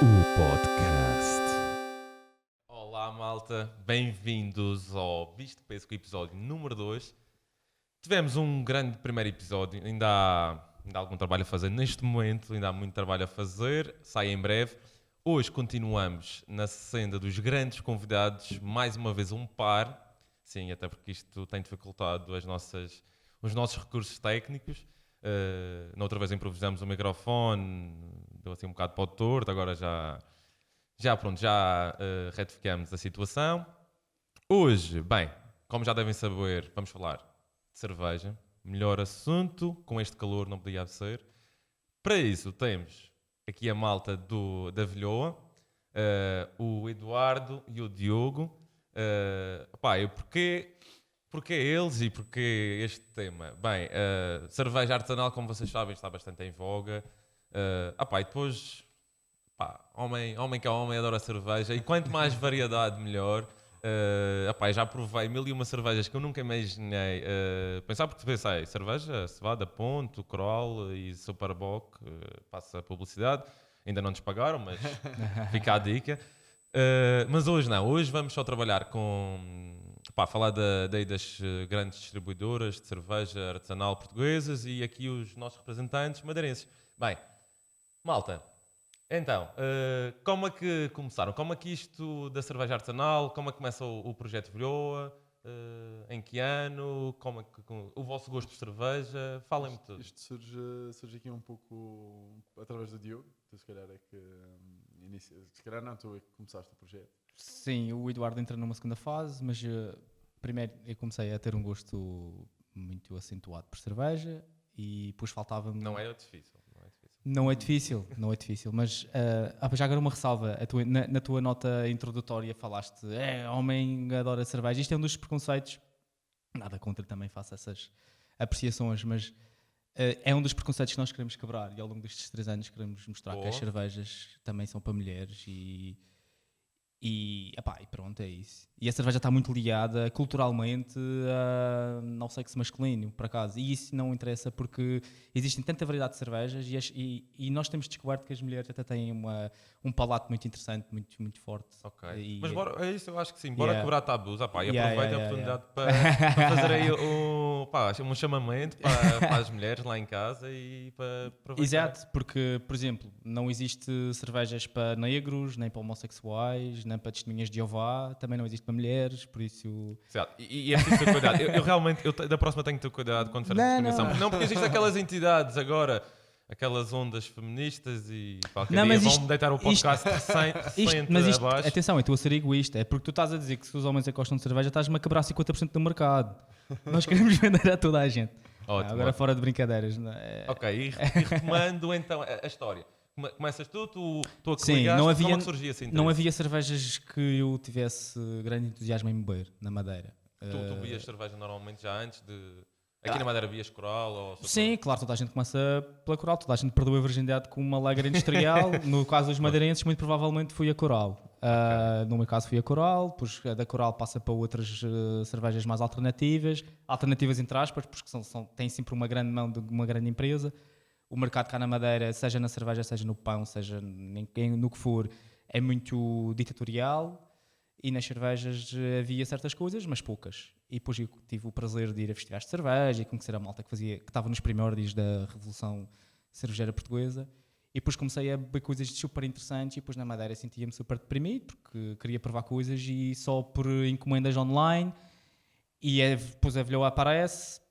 O podcast. Olá malta, bem-vindos ao Visto Pesco, episódio número 2. Tivemos um grande primeiro episódio, ainda há algum trabalho a fazer neste momento, ainda há muito trabalho a fazer, sai em breve. Hoje continuamos na senda dos grandes convidados, mais uma vez um par, sim, até porque isto tem dificultado os nossos recursos técnicos. Na outra vez improvisamos o microfone, deu assim um bocado para o torto, agora já retificamos a situação. Hoje, bem, como já devem saber, vamos falar de cerveja. Melhor assunto, com este calor não podia ser. Para isso temos aqui a malta da Vilhoa, o Eduardo e o Diogo. Porquê eles e porquê este tema? Bem, cerveja artesanal, como vocês sabem, está bastante em voga. E depois... homem que é homem adora cerveja e quanto mais variedade melhor. Já provei 1001 cervejas que eu nunca imaginei pensar, porque pensei, cerveja, cevada, ponto, Kroll e Superboc, passa a publicidade, ainda não nos pagaram, mas fica a dica. Mas hoje não, hoje vamos só trabalhar falar das grandes distribuidoras de cerveja artesanal portuguesas e aqui os nossos representantes madeirenses. Bem, malta, então, como é que começaram? Como é que isto da cerveja artesanal, como é que começa o projeto Vilhoa? Em que ano? Como é que, o vosso gosto por cerveja? Falem-me tudo. Isto surge aqui um pouco através do Diogo. Tu se calhar é que se calhar não, tu é que começaste o projeto. Sim, o Eduardo entra numa segunda fase, mas primeiro eu comecei a ter um gosto muito acentuado por cerveja e depois faltava-me... Não é difícil. Não é difícil, mas já agora uma ressalva, na tua nota introdutória falaste, homem adora cerveja, isto é um dos preconceitos, nada contra, também faço essas apreciações, mas é um dos preconceitos que nós queremos quebrar e ao longo destes 3 anos queremos mostrar que as cervejas também são para mulheres e pronto, é isso. E a cerveja está muito ligada culturalmente ao sexo masculino, por acaso. E isso não interessa porque existem tanta variedade de cervejas e nós temos descoberto que as mulheres até têm um palato muito interessante, muito, muito forte. Ok. Mas é isso, eu acho que sim. Bora quebrar tabus. E aproveitem a oportunidade para fazer aí um chamamento para as mulheres lá em casa e para aproveitar. Exato, porque, por exemplo, não existe cervejas para negros, nem para homossexuais, nem para testemunhas de Jeová, também não existe para mulheres, por isso... Exato. E é preciso ter cuidado. Eu realmente, da próxima tenho que ter cuidado quando fizer a discriminação. Não, porque existem aquelas entidades agora, aquelas ondas feministas e qualquer dia vão-me deitar o podcast recente abaixo. Atenção, eu estou a ser egoísta, é porque tu estás a dizer que se os homens gostam de cerveja estás-me a quebrar 50% do mercado. Nós queremos vender a toda a gente. Ótimo, agora fora de brincadeiras. Não é? Ok, e retomando então a história. Começas tu a que Sim, ligaste, não havia, como é que surgia assim? não havia cervejas que eu tivesse grande entusiasmo em beber na Madeira. Tu bebias cerveja normalmente já antes de... Aqui na Madeira bebias Coral? Ou sim, claro, toda a gente começa pela Coral, toda a gente perdeu a virgindade com uma lager industrial. No caso dos madeirenses, muito provavelmente fui a Coral. No meu caso fui a Coral, depois da Coral passa para outras cervejas mais alternativas entre aspas, porque têm sempre uma grande mão de uma grande empresa. O mercado cá na Madeira, seja na cerveja, seja no pão, seja no que for, é muito ditatorial. E nas cervejas havia certas coisas, mas poucas. E depois eu tive o prazer de ir a festivais de cerveja e conhecer a malta que estava nos primórdios da Revolução Cervejeira Portuguesa. E depois comecei a beber coisas super interessantes e depois na Madeira sentia-me super deprimido porque queria provar coisas e só por encomendas online. E depois a Vilhoa aparece.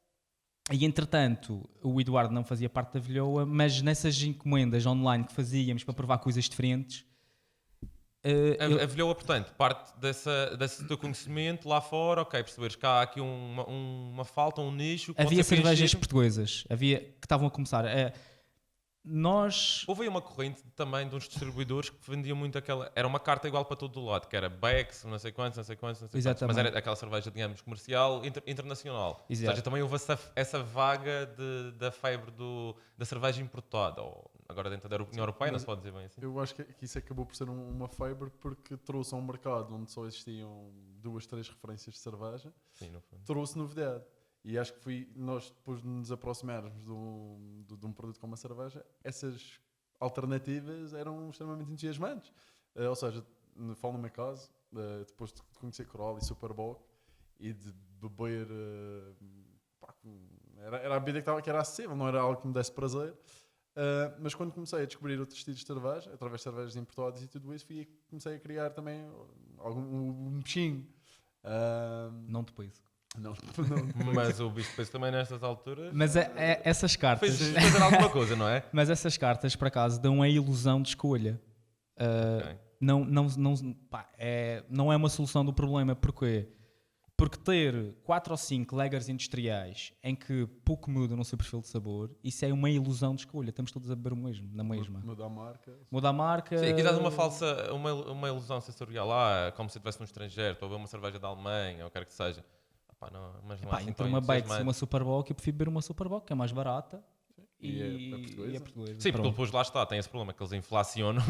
E entretanto, o Eduardo não fazia parte da Vilhoa, mas nessas encomendas online que fazíamos para provar coisas diferentes... A Vilhoa, portanto, parte desse teu conhecimento lá fora, ok, perceberes que há aqui uma falta, um nicho... Havia cervejas portuguesas, que estavam a começar. Houve aí uma corrente também de uns distribuidores que vendiam muito aquela... Era uma carta igual para todo o lado, que era Beck's, não sei quantos. Mas era aquela cerveja, digamos, comercial, internacional. Exato. Ou seja, também houve essa vaga da febre da cerveja importada, ou agora dentro da União Europeia, não se pode dizer bem assim. Eu acho que isso acabou por ser uma febre porque trouxe a um mercado onde só existiam 2, 3 referências de cerveja. Sim, no fundo. Trouxe novidade. E acho que nós depois de nos aproximarmos de um produto como a cerveja, essas alternativas eram extremamente entusiasmantes. Ou seja, falo no meu caso, depois de conhecer Coral e Superboc e de beber, pá, era a bebida que era acessível, não era algo que me desse prazer. Mas quando comecei a descobrir outros estilos de cerveja, através de cervejas importadas e tudo isso, comecei a criar também um bichinho. Não te peso. Não, Mas o bicho depois também nestas alturas Mas essas cartas. fez fazer alguma coisa, não é? Mas essas cartas, por acaso, dão a ilusão de escolha. Ok. Não é uma solução do problema. Porquê? Porque ter 4 ou 5 lagers industriais em que pouco muda no seu perfil de sabor, isso é uma ilusão de escolha. Estamos todos a beber o mesmo, na mesma. Muda a marca. Muda a marca. Sim, aqui dás uma ilusão sensorial lá, como se estivesse no estrangeiro, estou a beber uma cerveja da Alemanha, ou quer que seja. Epá, não, mas não é assim Entre tão uma Beck's e entusiasmante. uma Superboc, eu prefiro beber uma Superboc, que é mais barata. E é E portuguesa. é portuguesa. Sim, porque Pronto. depois lá está, tem esse problema que eles inflacionam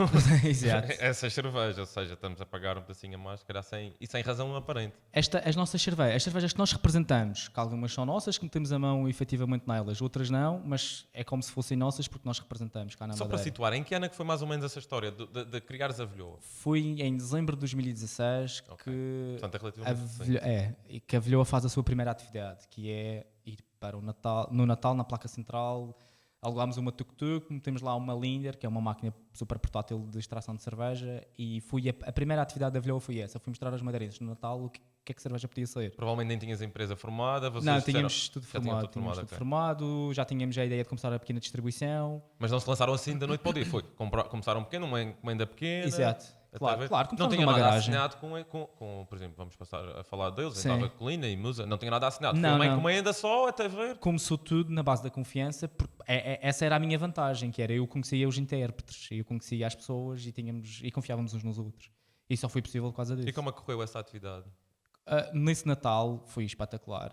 Exato. essas cervejas, ou seja, estamos a pagar um pedacinho a mais, se calhar sem razão aparente. As nossas cervejas, as cervejas que nós representamos, que algumas são nossas, que metemos a mão efetivamente nelas, outras não, mas é como se fossem nossas porque nós representamos cá na Só para Madeira. situar, em que ano é que foi mais ou menos essa história de criares a Velhoa? Foi em dezembro de 2016 Ok. que Portanto, é relativamente recente. e que a Velhoa faz a sua primeira atividade, que é ir para o Natal, no Natal, na placa central, alugámos uma tuk-tuk, metemos lá uma Linder, que é uma máquina super portátil de extração de cerveja, e a primeira atividade da Velhoa foi essa, fui mostrar aos madeirenses no Natal o que é que cerveja podia ser. Provavelmente nem tinhas a empresa formada, vocês Não, disseram- tínhamos tudo já tinham formado, tudo formado, ok. já tínhamos a ideia de começar a pequena distribuição. Mas não se lançaram assim da noite para o dia, foi. Começaram pequeno, uma encomenda pequena. Exato. até Claro, ver. claro, Não começámos tinha numa nada garagem. assinado com, por exemplo, vamos passar a falar deles, Sim. estava Colina e Musa, não tinha nada assinado. Não, Foi uma não. encomenda só, até ver. Começou tudo na base da confiança, porque essa era a minha vantagem, que era eu conhecia os intérpretes, eu conhecia as pessoas e confiávamos uns nos outros. E só foi possível por causa disso. E como é que correu essa atividade? Nesse Natal foi espetacular.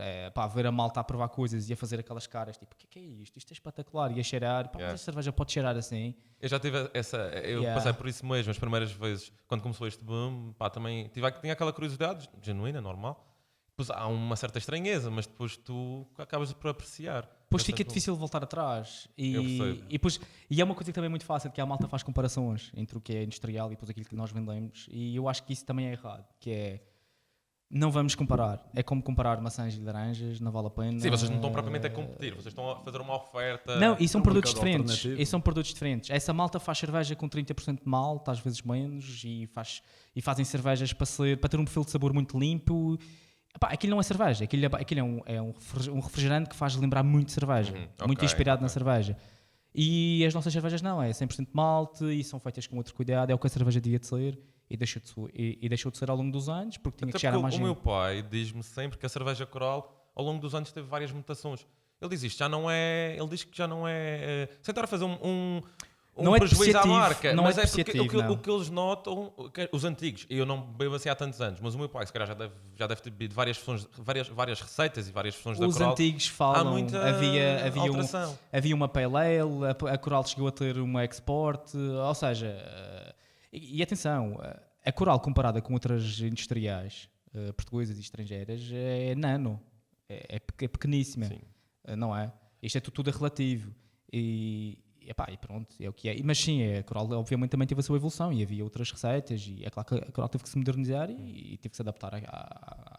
Ver a malta a provar coisas e a fazer aquelas caras, tipo, o que é isto? Isto é espetacular. E a cheirar, Yeah. mas a cerveja pode cheirar assim. Eu já tive eu Yeah. passei por isso mesmo, as primeiras vezes, quando começou este boom, também tinha aquela curiosidade genuína, normal. Depois há uma certa estranheza, mas depois tu acabas por apreciar. Depois Essas fica boas. difícil voltar atrás. Eu percebo. E é uma coisa que também é muito fácil, que a malta faz comparações entre o que é industrial e depois aquilo que nós vendemos. E eu acho que isso também é errado, que é... Não vamos comparar. É como comparar maçãs e laranjas, não vale a pena. Sim, vocês não estão propriamente a competir, vocês estão a fazer uma oferta. Não, e são um produtos mercado diferentes. alternativo. E são produtos diferentes. Essa malta faz cerveja com 30% de malta, às vezes menos, e fazem cervejas para ter um perfil de sabor muito limpo. Epá, aquilo não é cerveja, aquilo é um refrigerante que faz lembrar muito de cerveja, muito ok, inspirado na ok. cerveja. E as nossas cervejas não, é 100% de malte e são feitas com outro cuidado, é o que a cerveja devia de ser e deixou de ser ao longo dos anos, porque tinha Até que chegar a porque mais o gente. meu pai diz-me sempre que a cerveja Coral, ao longo dos anos, teve várias mutações. Ele diz isto, já não é. Ele diz que já não é. Sem estar a fazer um Não é prejuízo à depreciativo, marca, não é mas é porque depreciativo, não. o que eles notam, os antigos, eu não bebo assim há tantos anos, mas o meu pai, se calhar, já deve ter bebido várias receitas e várias versões da Os Coral. antigos Há falam, muita alteração. havia uma Pale Ale, a Coral chegou a ter uma Export, ou seja, e atenção, a Coral comparada com outras industriais portuguesas e estrangeiras é nano, é pequeníssima, Sim. não é? Isto é tudo relativo e pronto, é o que é. Mas sim, a Coral obviamente também teve a sua evolução e havia outras receitas e é claro que a Coral teve que se modernizar e teve que se adaptar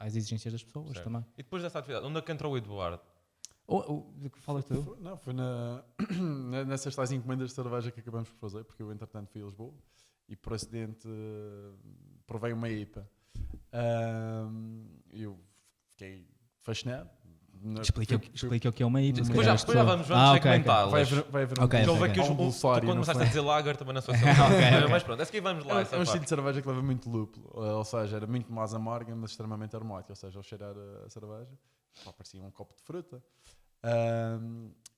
às exigências das pessoas Certo. também. E depois dessa atividade, onde é que entrou o Eduardo? De que falas tu? Foi nessas tais encomendas de cerveja que acabamos por fazer, porque eu entretanto fui a Lisboa e por acidente provei uma IPA. Eu fiquei fascinado. Explica o que é uma IPA. Depois já vamos ok. segmentá-las. Vai haver Ok, Já ok. houve aqui um tu glossário, quando não começaste foi? a dizer lager também não sou Ok, ok. Mas pronto, a seguir vamos lá. essa É um parte. estilo de cerveja que leva muito lúpulo, ou seja, era muito mais amarga, mas extremamente aromática. Ou seja, ao cheirar a cerveja, parecia um copo de fruta.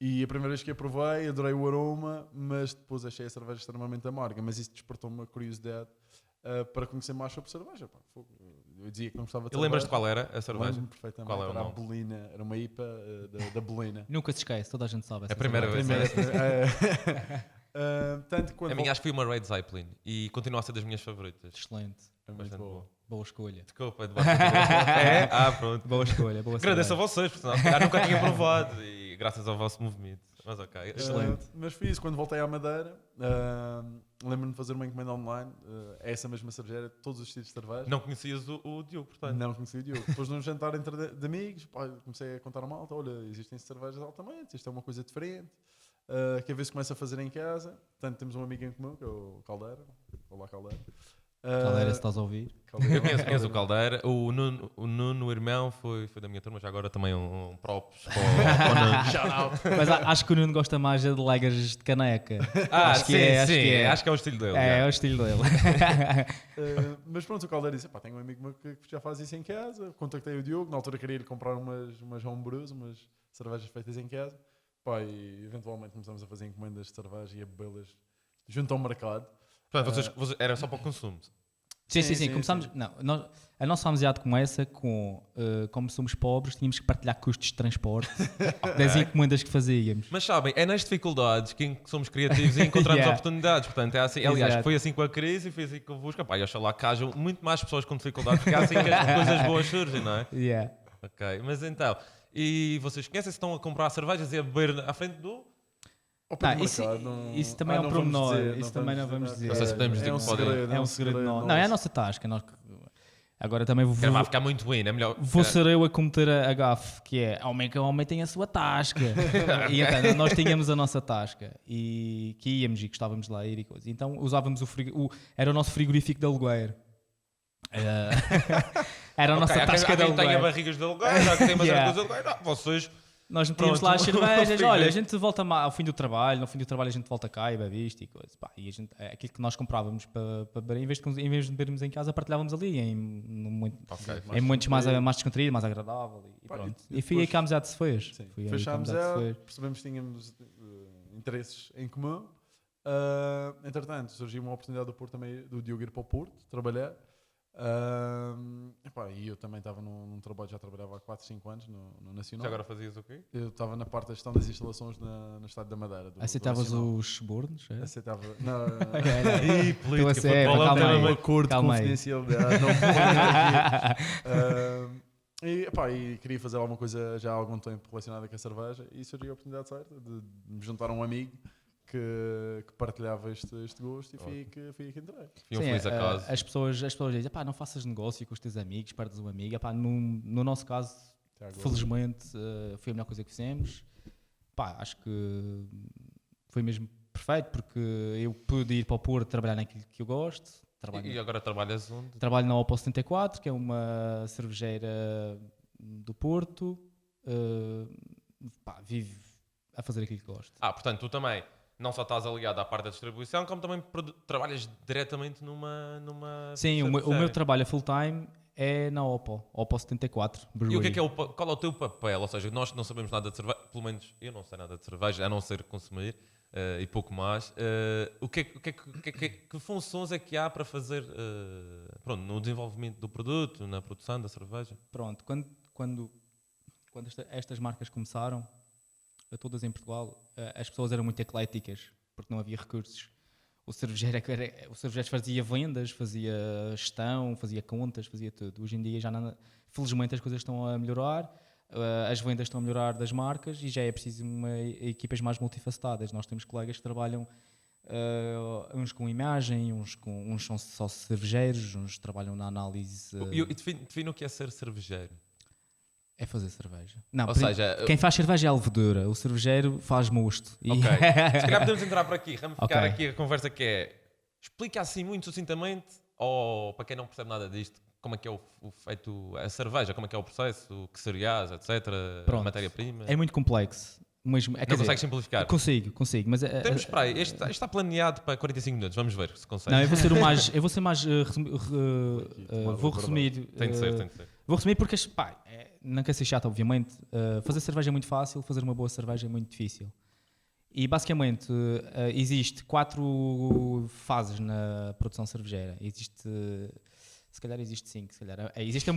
E a primeira vez que a provei, adorei o aroma, mas depois achei a cerveja extremamente amarga. Mas isso despertou uma curiosidade para conhecer mais sobre cerveja. Pá, eu dizia que não gostava de E cerveja. lembras-te qual era a cerveja? Lembro-me perfeitamente. Qual é o Era a nome? Bolina, era uma IPA da Bolina. Nunca se esquece, toda a gente sabe. É a primeira vez. Tanto quando A minha acho que foi uma Red Zeppelin e continua a ser das minhas favoritas. Excelente. é muito Bastante boa. boa. Boa escolha. Desculpa, de é? Ah, pronto. Boa escolha, boa Agradeço a cerveja. vocês, porque senão se calhar nunca tinha provado e graças ao vosso movimento. Mas ok. Excelente. Mas fiz isso quando voltei à Madeira. Lembro-me de fazer uma encomenda online. É essa mesma cerveja, todos os estilos de cerveja. Não conhecias o Diogo, portanto. Não conheci o Diogo. Depois de um jantar de amigos, pá, comecei a contar a malta: olha, existem cervejas altamente, isto é uma coisa diferente. Que a vez começa a fazer em casa. Portanto, temos um amigo em comum, que é o Caldeira. Olá, Caldeira. Caldeira, se estás a ouvir. Eu conheço o Caldeira, o Nuno, o irmão, foi da minha turma, já agora também um props para o Nuno. Shout out. Mas acho que o Nuno gosta mais de lagers de caneca. Acho que é o estilo dele. É já. o estilo dele. Mas pronto, o Caldeira disse: pá, tenho um amigo meu que já faz isso em casa. Contactei o Diogo, na altura queria ir comprar umas homebrews, umas cervejas feitas em casa. Pá, e eventualmente começamos a fazer encomendas de cerveja e a bebê-las junto ao mercado. Portanto, vocês, era só para o consumo. Sim. Começámos. Não, a nossa amizade começa com como somos pobres, tínhamos que partilhar custos de transporte das encomendas que fazíamos. Mas sabem, é nas dificuldades que somos criativos e encontramos Yeah. oportunidades. Portanto, é assim. Aliás, Exato. foi assim com a crise e foi assim convosco. Pá, e oxalá que hajam muito mais pessoas com dificuldades, porque é assim que as coisas boas surgem, não é? Yeah. Ok, mas então, e vocês conhecem se estão a comprar cervejas e a beber à frente do... Ao pé do Isso, mercado, não- isso também é um não vamos pormenor. dizer, Isso também não vamos dizer. Não sei se podemos dizer é um que podem- segredo. É um segredo nosso. Não, é a nossa tasca. Agora também vou, Vai ficar muito ruim, é melhor... vou ser eu a cometer a gafe, que é homem que homem tem a sua tasca. E então, nós tínhamos a nossa tasca e que íamos e gostávamos de lá ir e coisa. Então usávamos era o nosso frigorífico de aluguer. Era a nossa Ok, há tasca de quem tenha aluguer. barrigas de aluguer, há quem tenha umas Yeah. coisas de aluguer. Não, vocês... Nós metíamos Pronto. lá as cervejas, Frigorífico. olha, a gente volta ao fim do trabalho, no fim do trabalho a gente volta cá e bebe isto e coisa. Pá, e aquilo que nós comprávamos para beber, em vez de bebermos em casa, partilhávamos ali Ok. em momentos mais descontraído, mais agradável e Pá, pronto. e E foi aí depois- que a amizade se fez. Sim. Foi aí que a Fechámos amizade se ela, fez. percebemos que tínhamos interesses em comum. Entretanto, surgiu uma oportunidade do Porto também, do Diogo ir para o Porto trabalhar. E eu também estava num trabalho, já trabalhava há 4, 5 anos no Nacional. Já agora fazias o quê? Eu estava na parte da gestão das instalações no estado da Madeira. Do Aceitavas Nacional. os subornos? É? Aceitava. Não, Ih, Estou a ser, futebol é um calma tema aí. um muito... acordo de Calma aí. confidencialidade. Não e queria fazer alguma coisa já há algum tempo relacionada com a cerveja e surgiu a oportunidade certa de me juntar a um amigo que partilhava este gosto e fui que entrei. Fui um feliz acaso. As pessoas dizem, pá, não faças negócio com os teus amigos, perdes um amigo. Epá, no nosso caso, Até agora. felizmente, foi a melhor coisa que fizemos. Pá, acho que foi mesmo perfeito, porque eu pude ir para o Porto trabalhar naquilo que eu gosto. E agora trabalhas onde? Trabalho na Opel 74, que é uma cervejeira do Porto. Vivo a fazer aquilo que gosto. Portanto, tu também não só estás aliado à parte da distribuição, como também trabalhas diretamente numa Sim, o meu cervejaria. trabalho a full-time é na Opel 74. E o que é qual é o teu papel? Ou seja, nós que não sabemos nada de cerveja, pelo menos eu não sei nada de cerveja, a não ser consumir e pouco mais. Que funções é que há para fazer no desenvolvimento do produto, na produção da cerveja? Pronto, quando estas marcas começaram, todas em Portugal, as pessoas eram muito ecléticas, porque não havia recursos. O cervejeiro fazia vendas, fazia gestão, fazia contas, fazia tudo. Hoje em dia, felizmente, as coisas estão a melhorar, as vendas estão a melhorar das marcas e já é preciso equipas mais multifacetadas. Nós temos colegas que trabalham uns com imagem, uns são só cervejeiros, uns trabalham na análise. E define o que é ser cervejeiro. É fazer cerveja. Não, Ou seja, quem faz cerveja é a levedura, o cervejeiro faz mosto. Ok. Se calhar podemos entrar por aqui, ramificar Ok. aqui a conversa que é... Explica assim muito sucintamente, ou para quem não percebe nada disto, como é que é o feito a cerveja, como é que é o processo, que cereais, etc, Pronto. matéria-prima. É muito complexo. Mas, Não consegues simplificar? Consigo, mas... Temos, espera aí, este está planeado para 45 minutos, vamos ver se consegue. Não, eu vou ser mais vou resumir. Tem de ser. Vou resumir porque, não quer ser chato, obviamente. Fazer cerveja é muito fácil, fazer uma boa cerveja é muito difícil. E basicamente existe 4 fases na produção cervejeira. Se calhar existe 5. Existe a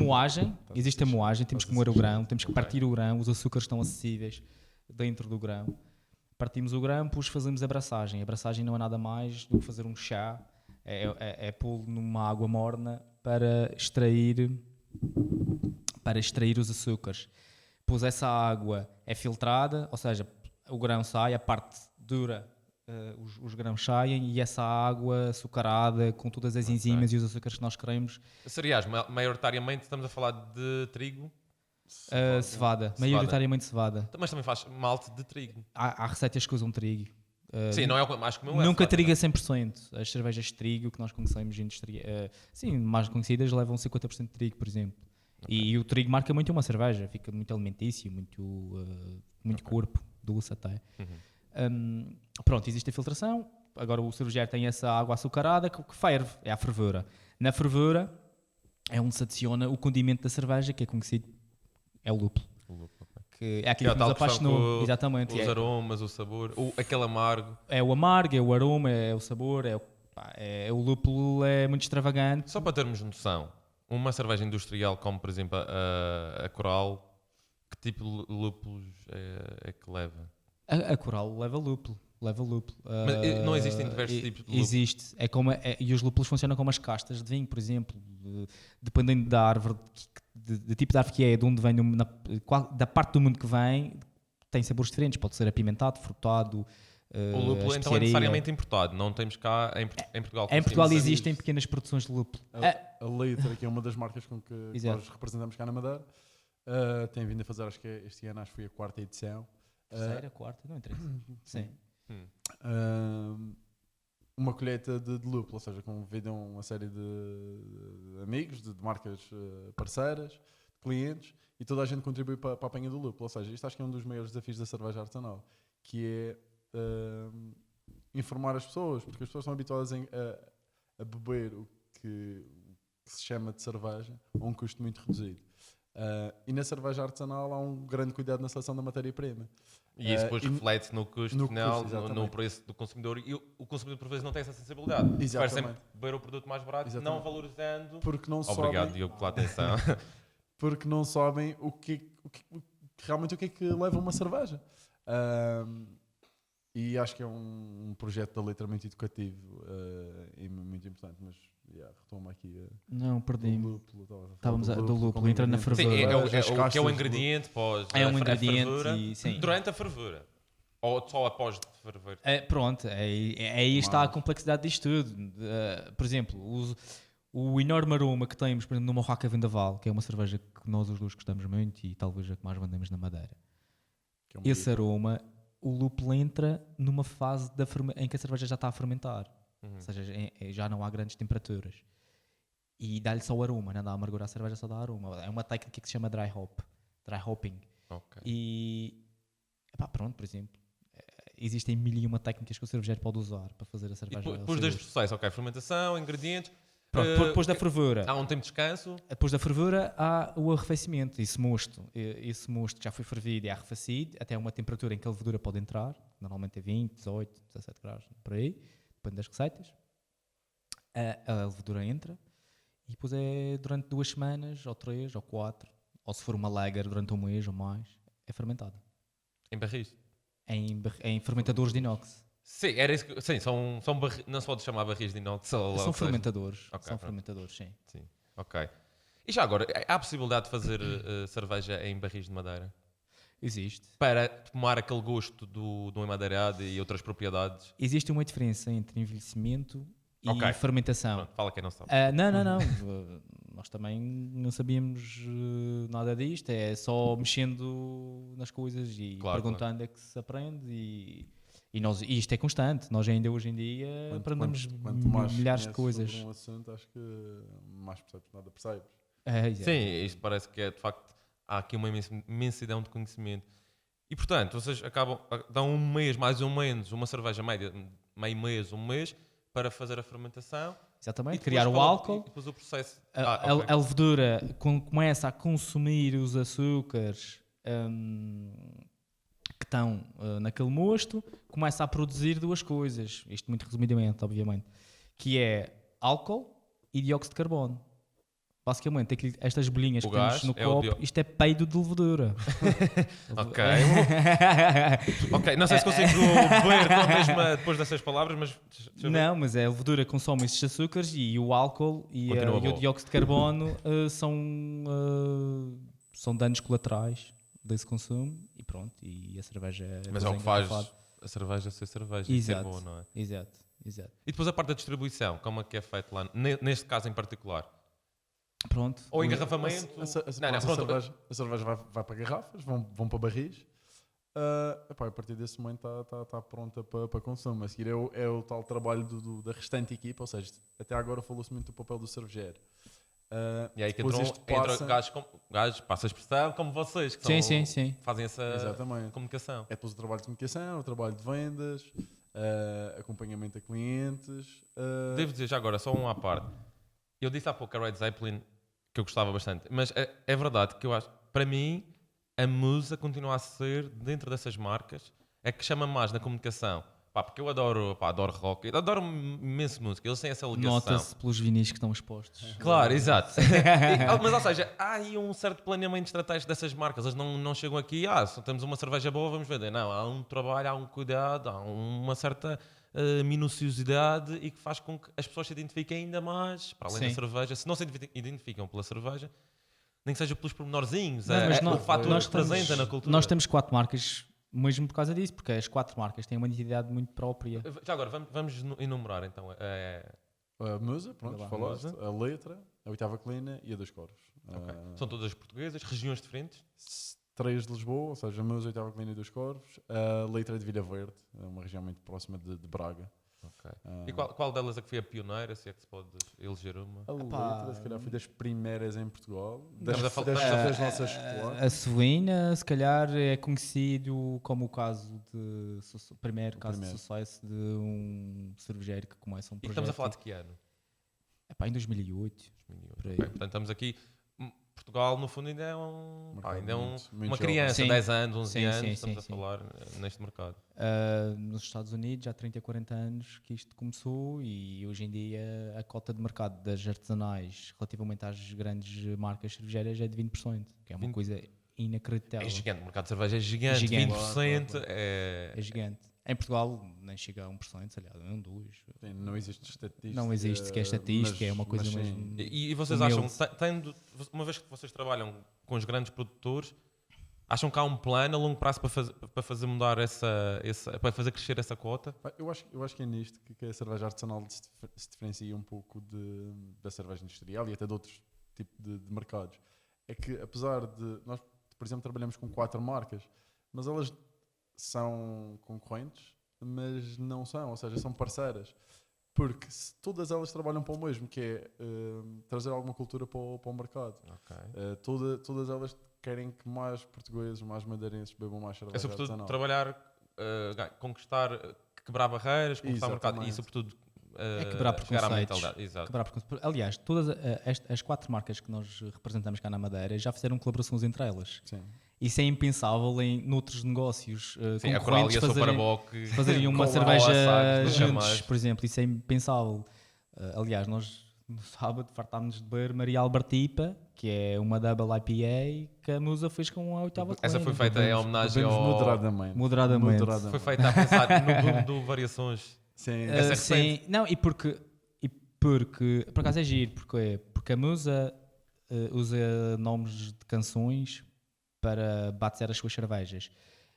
moagem, temos que moer o grão, temos que partir o grão, os açúcares estão acessíveis dentro do grão. Partimos o grão, depois fazemos a braçagem. A braçagem não é nada mais do que fazer um chá É pô-lo numa água morna para extrair os açúcares. Depois essa água é filtrada, ou seja, o grão sai, a parte dura, os grãos saem e essa água açucarada com todas as enzimas e os açúcares que nós queremos, Cereais, maioritariamente estamos a falar de trigo, cevada, maioritariamente cevada. mas também faz malte de trigo. Há receitas que usam trigo. Sim, não é o mais comum. Nunca cevada, trigo a não 100%. As cervejas de trigo que nós conhecemos, sim, mais conhecidas, levam 50% de trigo, por exemplo. E o trigo marca muito uma cerveja, fica muito alimentício, muito corpo, doce até. Pronto, existe a filtração. Agora o cervejeiro tem essa água açucarada que ferve, é a fervura. Na fervura é onde se adiciona o condimento da cerveja, que é conhecido, é o lúpulo. O lúpulo, ok. Que é aquilo que nos tal questão apaixonou. com Exatamente. Os aromas, o sabor, aquele amargo. É o amargo, é o aroma, é o sabor, o lúpulo é muito extravagante. Só para termos noção, uma cerveja industrial como, por exemplo, a Coral, que tipo de lúpulos é que leva? A Coral leva lúpulo. Mas não existem diversos tipos de lúpulo? Existe. E os lúpulos funcionam como as castas de vinho, por exemplo. Dependendo da árvore, de tipo de árvore que é, de onde vem, da parte do mundo que vem, tem sabores diferentes. Pode ser apimentado, frutado. O lúpulo então é necessariamente importado, não temos cá em Portugal. Em Portugal conseguimos- existem pequenas produções de lúpulo. A Leiter, que é uma das marcas com que Exato. nós representamos cá na Madeira, tem vindo a fazer, acho que este ano acho que foi a 4ª edição. Terceira, quarta, não interessa. Sim. Uma colheita de lúpulo, ou seja, convidam uma série de amigos, de marcas parceiras, de clientes, e toda a gente contribui para a apanha do lúpulo. Ou seja, isto acho que é um dos maiores desafios da cerveja artesanal, que é informar as pessoas, porque as pessoas estão habituadas a beber o que se chama de cerveja a um custo muito reduzido. E na cerveja artesanal há um grande cuidado na seleção da matéria-prima. E isso depois reflete no custo no final, custo, no exatamente. preço do consumidor. E o consumidor, por vezes, não tem essa sensibilidade. Prefere Exatamente. sempre beber o produto mais barato, Exatamente. não valorizando. Porque não Obrigado, sabem, Diogo, pela atenção. porque não sabem realmente o que é que leva uma cerveja. E acho que é um projeto da letra muito educativo e muito importante, mas retomo aqui Não, do perdi-me. lúpulo. Estávamos do lúpulo, como entra na ingrediente. Sim, fervura. As que é castas o de ingrediente pós É um a ingrediente fervura, e, sim. durante a fervura. Ou só após de ferver. Pronto, aí está a complexidade disto tudo. Por exemplo, o enorme aroma que temos, por exemplo, numa Roca Vendaval, que é uma cerveja que nós os dois gostamos muito e talvez a que mais vendemos na Madeira. Que é um Esse aroma, o lúpulo entra numa fase em que a cerveja já está a fermentar. Ou seja, já não há grandes temperaturas. E dá-lhe só o aroma, não dá amargura à cerveja, só dá aroma. É uma técnica que se chama dry hopping. Ok. E, pronto, por exemplo, existem 1001 técnicas que o cervejeiro pode usar para fazer a E cerveja. depois deste processo, ok, fermentação, ingredientes. Pronto, depois da fervura. Há um tempo de descanso. Depois da fervura há o arrefecimento. Esse mosto que já foi fervido e é arrefecido até uma temperatura em que a levedura pode entrar. Normalmente é 20, 18, 17 graus, por aí. Depende das receitas. A levedura entra e depois é durante 2 semanas, ou 3, ou 4, ou se for uma lager durante 1 mês ou mais, é fermentada. Em barris. Em fermentadores de inox. Sim, era isso que, sim, são barris, não se pode chamar barris de inox. São fermentadores. Ok, São pronto. fermentadores, sim. Sim, ok. E já agora, há a possibilidade de fazer cerveja em barris de madeira? Existe. Para tomar aquele gosto do emadeirado e outras propriedades? Existe uma diferença entre envelhecimento e Ok. fermentação. Pronto, fala quem não sabe. Não. Nós também não sabíamos nada disto. É só mexendo nas coisas e Claro, perguntando é que se aprende. E isto é constante. Nós ainda hoje em dia aprendemos Quanto mais milhares de conheces coisas. sobre um assunto, acho que mais percebes nada percebes. Exato. Sim, isto parece que é, de facto, há aqui uma imensidão de conhecimento. E, portanto, vocês dão um mês, mais ou menos, uma cerveja média, meio mês, 1 mês, para fazer a fermentação. Exatamente. E depois Criar o qual- álcool. E depois o processo. A Ok. levedura começa a consumir os açúcares que estão naquele mosto, começa a produzir 2 coisas, isto muito resumidamente, obviamente, que é álcool e dióxido de carbono. basicamente, estas bolinhas O que temos gás no é o copo, isto é peido de levedura. Ok. Ok, não sei se consigo beber com a mesma depois dessas palavras, mas deixa eu ver. Não, mas é a levedura que consome esses açúcares e o álcool Continua e o bom. dióxido de carbono são danos colaterais desse consumo e pronto, e a cerveja Mas é o que faz a cerveja ser cerveja e ser Exato. boa, não é? Exato. E depois a parte da distribuição, como é que é feito lá, neste caso em particular? Pronto. Ou engarrafamento? A cerveja vai para garrafas, vão para barris. Epá, a partir desse momento está pronta para consumo. A seguir é o tal trabalho da restante equipa, ou seja, até agora falou-se muito do papel do cervejeiro. E aí que Depois entra gajos, passa a expressão, como vocês, que Sim. fazem essa Exatamente. comunicação. É depois o trabalho de comunicação, o trabalho de vendas, acompanhamento a clientes. Devo dizer já agora, só um à parte. Eu disse há pouco a Red Zeppelin que eu gostava bastante, mas é verdade que eu acho, para mim, a Musa continua a ser, dentro dessas marcas, é que chama mais na comunicação. Pá, porque eu adoro rock, eu adoro imenso música, eles têm essa ligação. Nota-se pelos vinis que estão expostos. Claro, exato. Mas, ou seja, há aí um certo planeamento estratégico dessas marcas. Eles não chegam aqui, só temos uma cerveja boa, vamos vender. Não, há um trabalho, há um cuidado, há uma certa minuciosidade e que faz com que as pessoas se identifiquem ainda mais, para além da cerveja. Se não se identificam pela cerveja, nem que seja pelos pormenorzinhos, o fator que representa na cultura. Nós temos 4 marcas mesmo por causa disso, porque as 4 marcas têm uma identidade muito própria. Já agora, vamos enumerar então. A Musa, pronto, Lá, falaste, Musa. a Letra, a Oitava Colina e a dos Coros. Okay. São todas portuguesas, regiões diferentes? 3 de Lisboa, ou seja, a Musa, a Oitava Colina e dos Corvos. A Letra é de Vila Verde, é uma região muito próxima de Braga. Okay. E qual delas é que foi a pioneira, se é que se pode eleger uma? A Letra, se calhar, foi das primeiras em Portugal. Estamos Das nossas escolares. A Suína, se calhar, é conhecido como o caso de primeiro caso de sucesso de um cervejeiro que começa um E projeto. estamos a falar de que ano? Em 2008. Por aí. Okay, portanto, estamos aqui. Portugal, no fundo, ainda é Muito uma jovem. criança, Sim. 10 anos, 11 Sim, anos, sim, estamos a sim. falar neste mercado. Nos Estados Unidos, há 30, 40 anos que isto começou e hoje em dia a cota de mercado das artesanais relativamente às grandes marcas cervejeiras é de 20%, que é uma 20%. coisa inacreditável. É gigante, o mercado de cerveja é gigante, Gigante. 20% Claro. É gigante. Em Portugal nem chega a 1%, sei lá, 1, 2%. Sim, não existe estatística. Não existe sequer estatística, é uma coisa mas sim. mesmo. E vocês Humilde. acham, uma vez que vocês trabalham com os grandes produtores, acham que há um plano a longo prazo para fazer mudar para fazer crescer essa quota? Eu acho que é nisto que a cerveja artesanal se diferencia um pouco da cerveja industrial e até de outros tipos de mercados. É que apesar de nós, por exemplo, trabalhamos com 4 marcas, mas elas são concorrentes, mas não são, ou seja, são parceiras. Porque todas elas trabalham para o mesmo, que é trazer alguma cultura para o mercado. Okay. Todas elas querem que mais portugueses, mais madeirenses bebam mais cerveja É sobretudo artesanal. trabalhar, conquistar, quebrar barreiras, conquistar o mercado e Exatamente. sobretudo quebrar chegar à preconceitos. mentalidade. Exato. Aliás, todas as 4 marcas que nós representamos cá na Madeira já fizeram colaborações entre elas. Sim. Isso é impensável noutros negócios Sim, a Coral e concorrentes a Superboc fazerem uma com cerveja assados, juntos, jamais. por exemplo. Isso é impensável. Aliás, nós no sábado fartámos de beber Maria Albertipa, que é uma double IPA que a Musa fez com a oitava Essa colina. foi feita em homenagem Bebemos ao... moderadamente. Moderadamente. Foi feita a pensar no boom do Variações. Sim. Essa é Sim, recente. não, e porque por acaso é giro, porque a Musa usa nomes de canções para batizar as suas cervejas.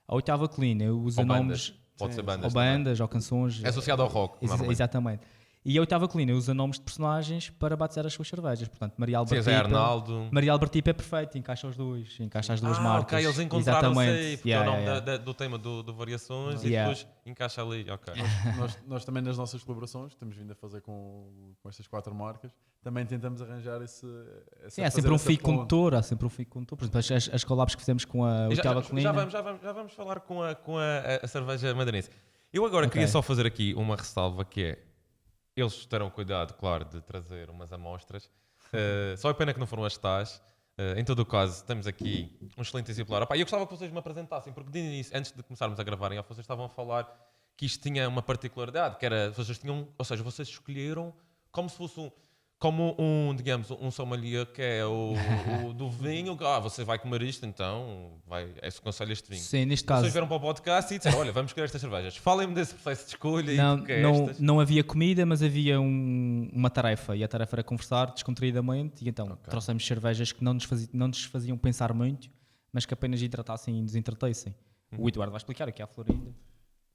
A oitava colina usa Ou nomes bandas. Pode ser Sim, bandas. ou bandas ou canções. É associado ao rock, normalmente. Exatamente. E a oitava colina usa nomes de personagens para batizar as suas cervejas. Portanto, Maria Sim, Albertipa. Zé Arnaldo. Maria Albertipa é perfeito, encaixa os dois, encaixa as duas marcas. Ok, eles encontraram-se aí, porque Yeah, é o nome yeah. do tema do Variações Yeah. e depois encaixa ali. Ok. Nós também nas nossas colaborações, que temos vindo a fazer com estas 4 marcas, também tentamos arranjar esse... Sim, há sempre um fio condutor, Por exemplo, as collabs que fizemos com a E oitava colina. já vamos falar com a cerveja madeirense. Eu agora Ok. queria só fazer aqui uma ressalva que é, eles terão cuidado, claro, de trazer umas amostras. Só é pena que não foram as tais. Em todo o caso, temos aqui um excelente exemplar. Opa, eu gostava que vocês me apresentassem, porque de início, antes de começarmos a gravar em off, vocês estavam a falar que isto tinha uma particularidade, que era, vocês escolheram como se fosse como digamos, um sommelier que é o do vinho, que, você vai comer isto, então é se aconselha este vinho. Sim, neste As caso. pessoas vieram para o podcast e disseram, olha, vamos escolher estas cervejas. Falem-me desse processo de escolha e Não, porque é não, estas. não havia comida, mas havia uma tarefa. E a tarefa era conversar descontraídamente. E então Ok. trouxemos cervejas que não nos faziam pensar muito, mas que apenas hidratassem e nos entretessem. O Eduardo vai explicar aqui à Florinda,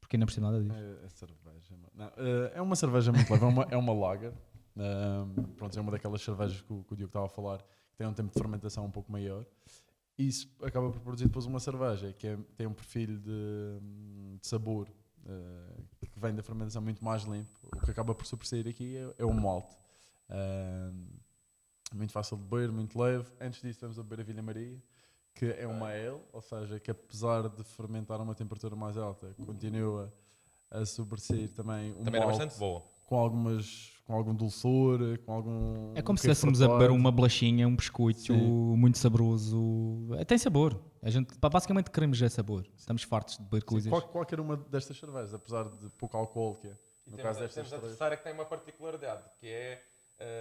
porque não percebo nada disso. É cerveja. Não, é uma cerveja muito leve, é uma lager. Pronto, é uma daquelas cervejas que o Diogo estava a falar, que tem um tempo de fermentação um pouco maior. E isso acaba por produzir depois uma cerveja que tem um perfil de sabor que vem da fermentação muito mais limpo. O que acaba por sobressair aqui é o malte. Muito fácil de beber, muito leve. Antes disso, estamos a beber a Vila Maria, que é uma ale, ou seja, que apesar de fermentar a uma temperatura mais alta, continua a sobressair também o Também era malte bastante boa. com algum dulçor, com algum... É como se queijo estivéssemos a beber frutado. uma bolachinha, um biscoito Sim. muito saboroso. Tem sabor. A gente basicamente queremos é sabor. Estamos fartos de beber Sim, coisas. qualquer uma destas cervejas, apesar de pouco álcool que é. E No temos, caso destas temos a três. terceira que tem uma particularidade, que é,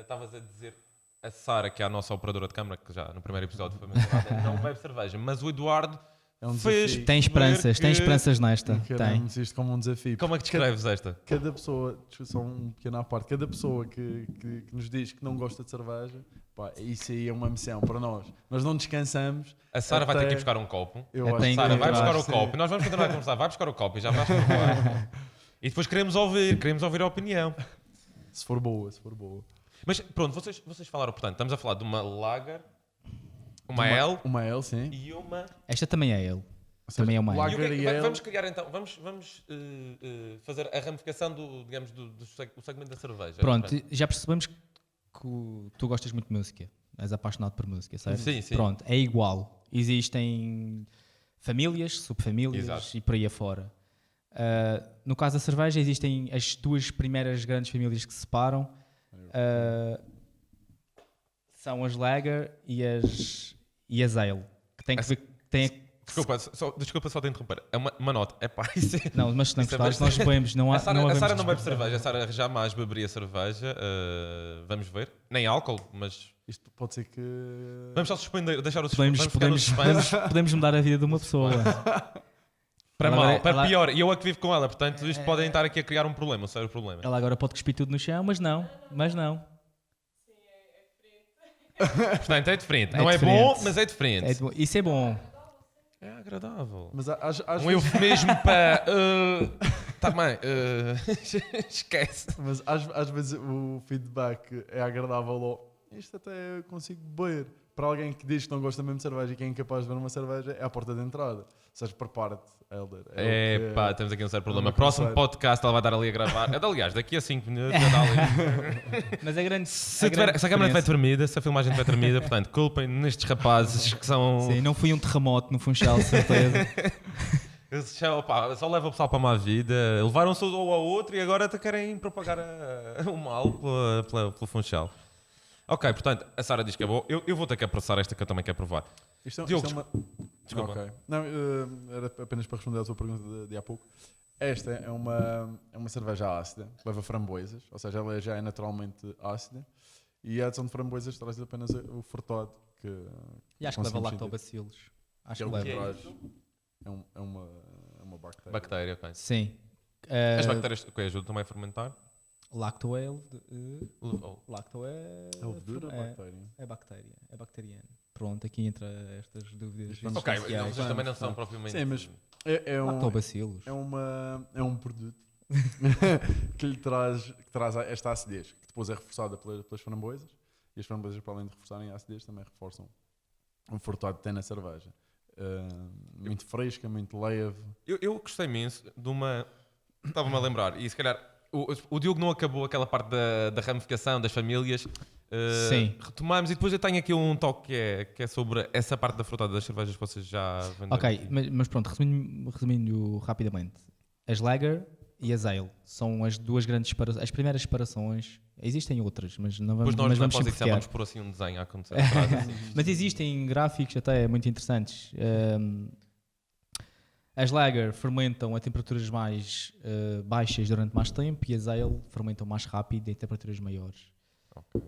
estavas a dizer, a Sara, que é a nossa operadora de câmara, que já no primeiro episódio foi mencionada, não bebe cerveja, mas o Eduardo É um fez... desafio. Tem esperanças, tem que- esperanças nesta. Tem. Encaramos isto como um desafio. Como é que descreves esta? Cada pessoa, só um pequeno à parte, cada pessoa que nos diz que não gosta de cerveja, pá, isso aí é uma missão para nós. Nós não descansamos. A Sara vai ter que Até- ir buscar um copo. Eu É, acho tem que Sara, que vai buscar o sim. copo. E nós vamos continuar a conversar. Vai buscar o copo e já vais provar. E depois queremos ouvir a opinião. Se for boa. Mas pronto, vocês falaram, portanto, estamos a falar de uma lager, uma L Uma ale, sim. e uma... Esta também é ele. Ou seja, Também é uma ale. E o que é Lager que- e ale. vamos criar então, vamos fazer a ramificação digamos, do segmento da cerveja. Pronto, já percebemos que tu gostas muito de música. És apaixonado por música, certo? Sim, sim. Pronto, é igual. Existem famílias, subfamílias Exato. e por aí afora. No caso da cerveja, existem as duas primeiras grandes famílias que se separam. São as Lager e as Ale. Que tem que ver... Desculpa só te interromper. É uma nota. É pá, isso é... Não, mas se não Isso é gostares, nós bebemos. Não há, A Sara não a havemos Sara não bebe discussão. cerveja, a Sara jamais beberia cerveja. Vamos ver. Nem álcool, mas Isto pode ser que. vamos só suspender, deixar o suspense. Podemos, Vamos ficar no suspense. podemos mudar a vida de uma pessoa. Para Ela mal, agora- para ela- pior. E eu é que vivo com ela, portanto, isto podem estar aqui a criar um problema, um sério problema. Ela agora pode cuspir tudo no chão, mas não. Portanto, é diferente. É Não é diferente. bom, mas é diferente. Isso é bom. É agradável. Mas às Um vezes. eufemismo para. Tá bem, esquece. Mas às vezes o feedback é agradável. Isto até eu consigo beber. Para alguém que diz que não gosta mesmo de cerveja e que é incapaz de beber uma cerveja, é a porta de entrada. Ou seja, prepara-te, Elder. É pá, temos aqui um sério problema. eu Próximo aconselho. podcast ela vai dar ali a gravar. Aliás, daqui a 5 minutos já dá ali. Mas é grande. Se a câmera estiver tremida, se a filmagem estiver tremida, portanto, culpem nestes rapazes que são. Sim, não foi um terremoto no Funchal, de certeza. Só leva o pessoal para a má vida, levaram-se um ao outro e agora até querem propagar o mal pelo Funchal. Ok, portanto, a Sara diz que é boa. Eu vou ter que apressar esta que eu também quero provar. Isto Diogo, é uma... desculpa. Ok. Não, era apenas para responder à tua pergunta de há pouco. Esta é uma cerveja ácida, leva framboesas, ou seja, ela já é naturalmente ácida. E a adição de framboesas traz apenas o frutado. E acho que leva conseguimos lactobacilos. Acho que é que o que leva. traz. É uma bactéria. Bactéria, ok. Sim. As bactérias que ajudam também a fermentar? Lactoale. Oh. Lactoale. É levedura ou bactéria? É bactéria. É bacteriano. Pronto, aqui entra estas dúvidas. Vamos- Ok, existenciais. vocês também não são propriamente. Sim, mas é um, Lactobacilos. é um produto que lhe traz esta acidez, que depois é reforçada pelas framboesas. E as framboesas, para além de reforçarem a acidez, também reforçam o frutado que tem na cerveja. Muito fresca, muito leve. Eu gostei imenso de uma. Estava-me a lembrar, e se calhar o Diogo não acabou aquela parte da ramificação das famílias. Sim. Retomamos e depois eu tenho aqui um toque que é sobre essa parte da frutada das cervejas que vocês já venderam. Ok, mas pronto, resumindo rapidamente. As Lager e as Ale são as duas grandes separações. As primeiras separações. Existem outras, mas não vamos, Depois nós mas na vamos pós-edição simplificar. vamos pôr assim um desenho a acontecer atrás. Assim. Mas existem gráficos até muito interessantes. As Lager fermentam a temperaturas mais baixas durante mais tempo e as Ale fermentam mais rápido em temperaturas maiores. Ok.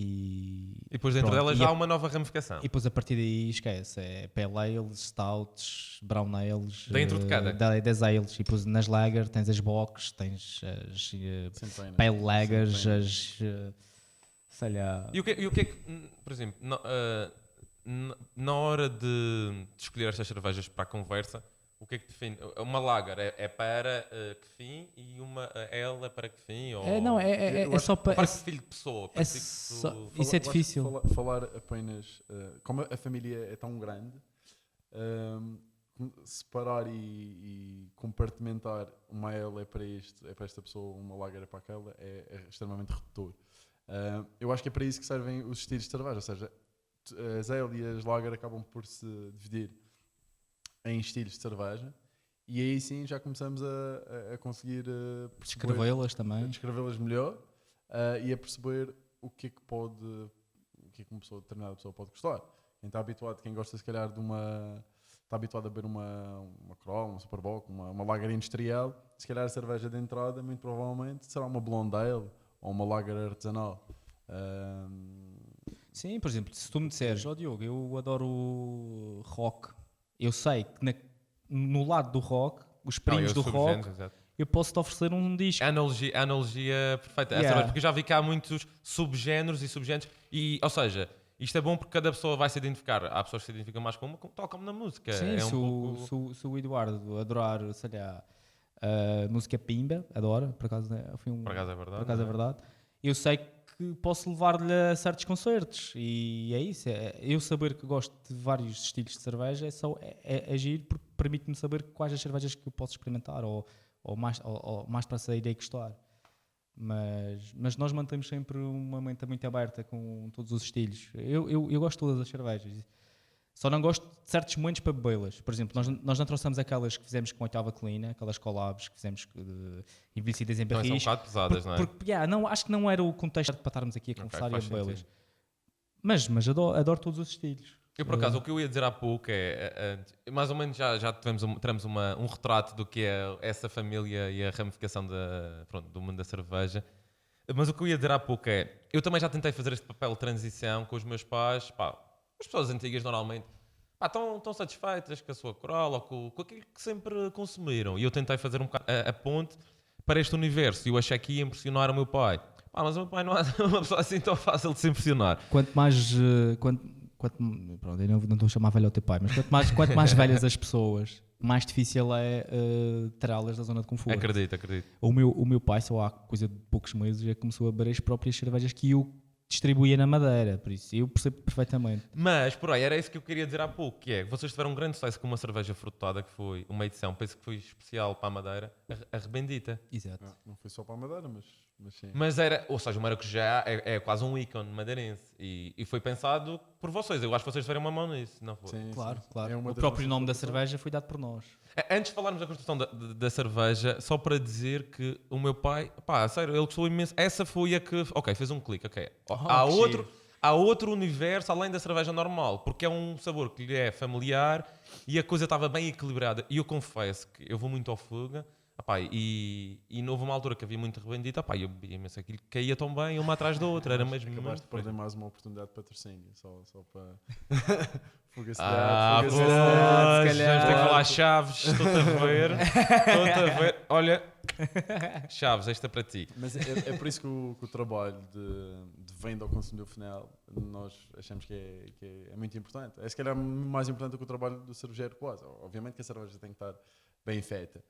E depois dentro pronto, dela e já a- há uma nova ramificação. E depois a partir daí esquece, é Pale Ales, Stouts, Brown Ales, Dentro de cada? das Ales. E depois nas Lager tens as Box, tens as Sem pena. Pale Lagers, Sem pena. as sei lá. E o que é que, por exemplo, na hora de escolher estas cervejas para a conversa, o que é que define? Uma lager é para que fim e uma ale é para que fim? Ou Não, Eu é acho só para. para que filho de pessoa? Para é que tipo só- de- Isso é Eu acho que difícil. Falar apenas. Como a família é tão grande, ehm, separar e compartimentar uma ale é para isto, é para esta pessoa, uma lager é para aquela, é extremamente redutor. Eu acho que é para isso que servem os estilos de cerveja, ou seja, as ale e as lager acabam por se dividir em estilos de cerveja e aí sim já começamos a conseguir perceber- Descrevê-las a também. descrevê-las melhor e a perceber o que é que pode, o que é que uma pessoa, determinada pessoa pode gostar. Quem está habituado, quem gosta se calhar de está habituado a beber uma Kroll, uma Superbock, uma lager industrial, se calhar a cerveja de entrada, muito provavelmente, será uma Blonde Ale ou uma lager artesanal. Sim, por exemplo, se tu me disseres, Diogo, eu adoro rock, eu sei que no lado do rock, os Não, primos eu do subgéneros, rock, exato. eu posso te oferecer um disco. A analogia perfeita. Yeah. Cerveja, porque eu já vi que há muitos subgéneros e subgéneros. Ou seja, isto é bom porque cada pessoa vai se identificar. Há pessoas que se identificam mais com uma, tal como na música. Sim, é se, um pouco... se o Eduardo adorar, sei lá, a música Pimba, adora, por acaso, né, foi Por acaso é por verdade. acaso é não é? verdade, eu sei que posso levar-lhe a certos concertos e é isso, eu saber que gosto de vários estilos de cerveja é agir porque permite-me saber quais as cervejas que eu posso experimentar ou mais para sair e gostar. Mas nós mantemos sempre uma mente muito aberta com todos os estilos. Eu gosto de todas as cervejas. Só não gosto de certos momentos para bebê-las. Por exemplo, nós não trouxemos aquelas que fizemos com oitava colina, aquelas collabs que fizemos envelhecidas em Não, são um barris. bocado pesadas, não é? Porque não, acho que não era o contexto para estarmos aqui a conversar e a faz bebê-las. sentido. Mas adoro todos os estilos. Eu, por acaso, o que eu ia dizer há pouco mais ou menos já tivemos um retrato do que é essa família e a ramificação do mundo da cerveja. Mas o que eu ia dizer há pouco eu também já tentei fazer este papel de transição com os meus pais. Pá, as pessoas antigas normalmente estão satisfeitas com a sua Corolla ou com aquilo que sempre consumiram. E eu tentei fazer um bocado a ponte para este universo. E eu achei que ia impressionar o meu pai. Mas o meu pai não é uma pessoa assim tão fácil de se impressionar. Quanto mais. Pronto, eu não estou a chamar velho ao teu pai, mas quanto mais velhas as pessoas, mais difícil é tirá-las da zona de conforto. Acredito. O meu pai, só há coisa de poucos meses, já começou a beber as próprias cervejas que eu distribuía na Madeira, por isso eu percebo perfeitamente. Mas, por aí, era isso que eu queria dizer há pouco, que é, vocês tiveram um grande sucesso com uma cerveja frutada, que foi uma edição, penso que foi especial para a Madeira, a Rebendita. Exato. Não foi só para a Madeira, mas sim. Mas era, ou seja, o maracujá é quase um ícone madeirense e foi pensado por vocês. Eu acho que vocês tiveram uma mão nisso, não foi? Sim, Claro, sim. claro. É uma O das próprio nossas nome da produções. cerveja foi dado por nós. Antes de falarmos da construção da cerveja, só para dizer que o meu pai, pá, sério, ele gostou imenso. Essa foi a que, ok, fez um clique, ok. Há outro universo além da cerveja normal, porque é um sabor que lhe é familiar e a coisa estava bem equilibrada. E eu confesso que eu vou muito ao Fuga, epá, e houve uma altura que havia muito rebendita, epá, eu bebia imenso aquilo, caía tão bem, uma atrás da outra, era mesmo... Acabaste de perder mais uma oportunidade de patrocínio, só para. Fuga Ah, Fuga pois, Cidade, vamos ter que falar Chaves, estou-te a ver, olha, Chaves, esta é para ti. Mas é por isso que o trabalho de venda ao consumidor final nós achamos que é muito importante. É se calhar mais importante do que o trabalho do cervejeiro quase. Obviamente que a cerveja tem que estar bem feita.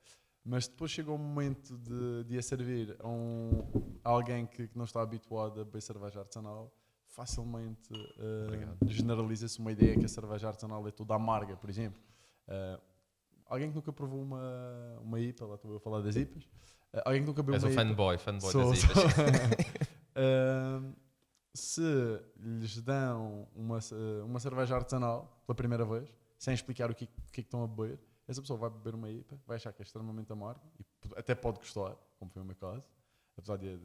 Mas depois chega o momento de a servir a alguém que não está habituado a beber cerveja artesanal, facilmente generaliza-se uma ideia que a cerveja artesanal é toda amarga, por exemplo. Alguém que nunca provou uma IPA, lá estou eu a falar das IPAs, alguém que nunca bebeu És uma um IPA, fanboy Sou. das IPAs. Se lhes dão uma cerveja artesanal pela primeira vez, sem explicar o que é que estão a beber, essa pessoa vai beber uma IPA, vai achar que é extremamente amarga, e até pode gostar, como foi o meu caso, apesar de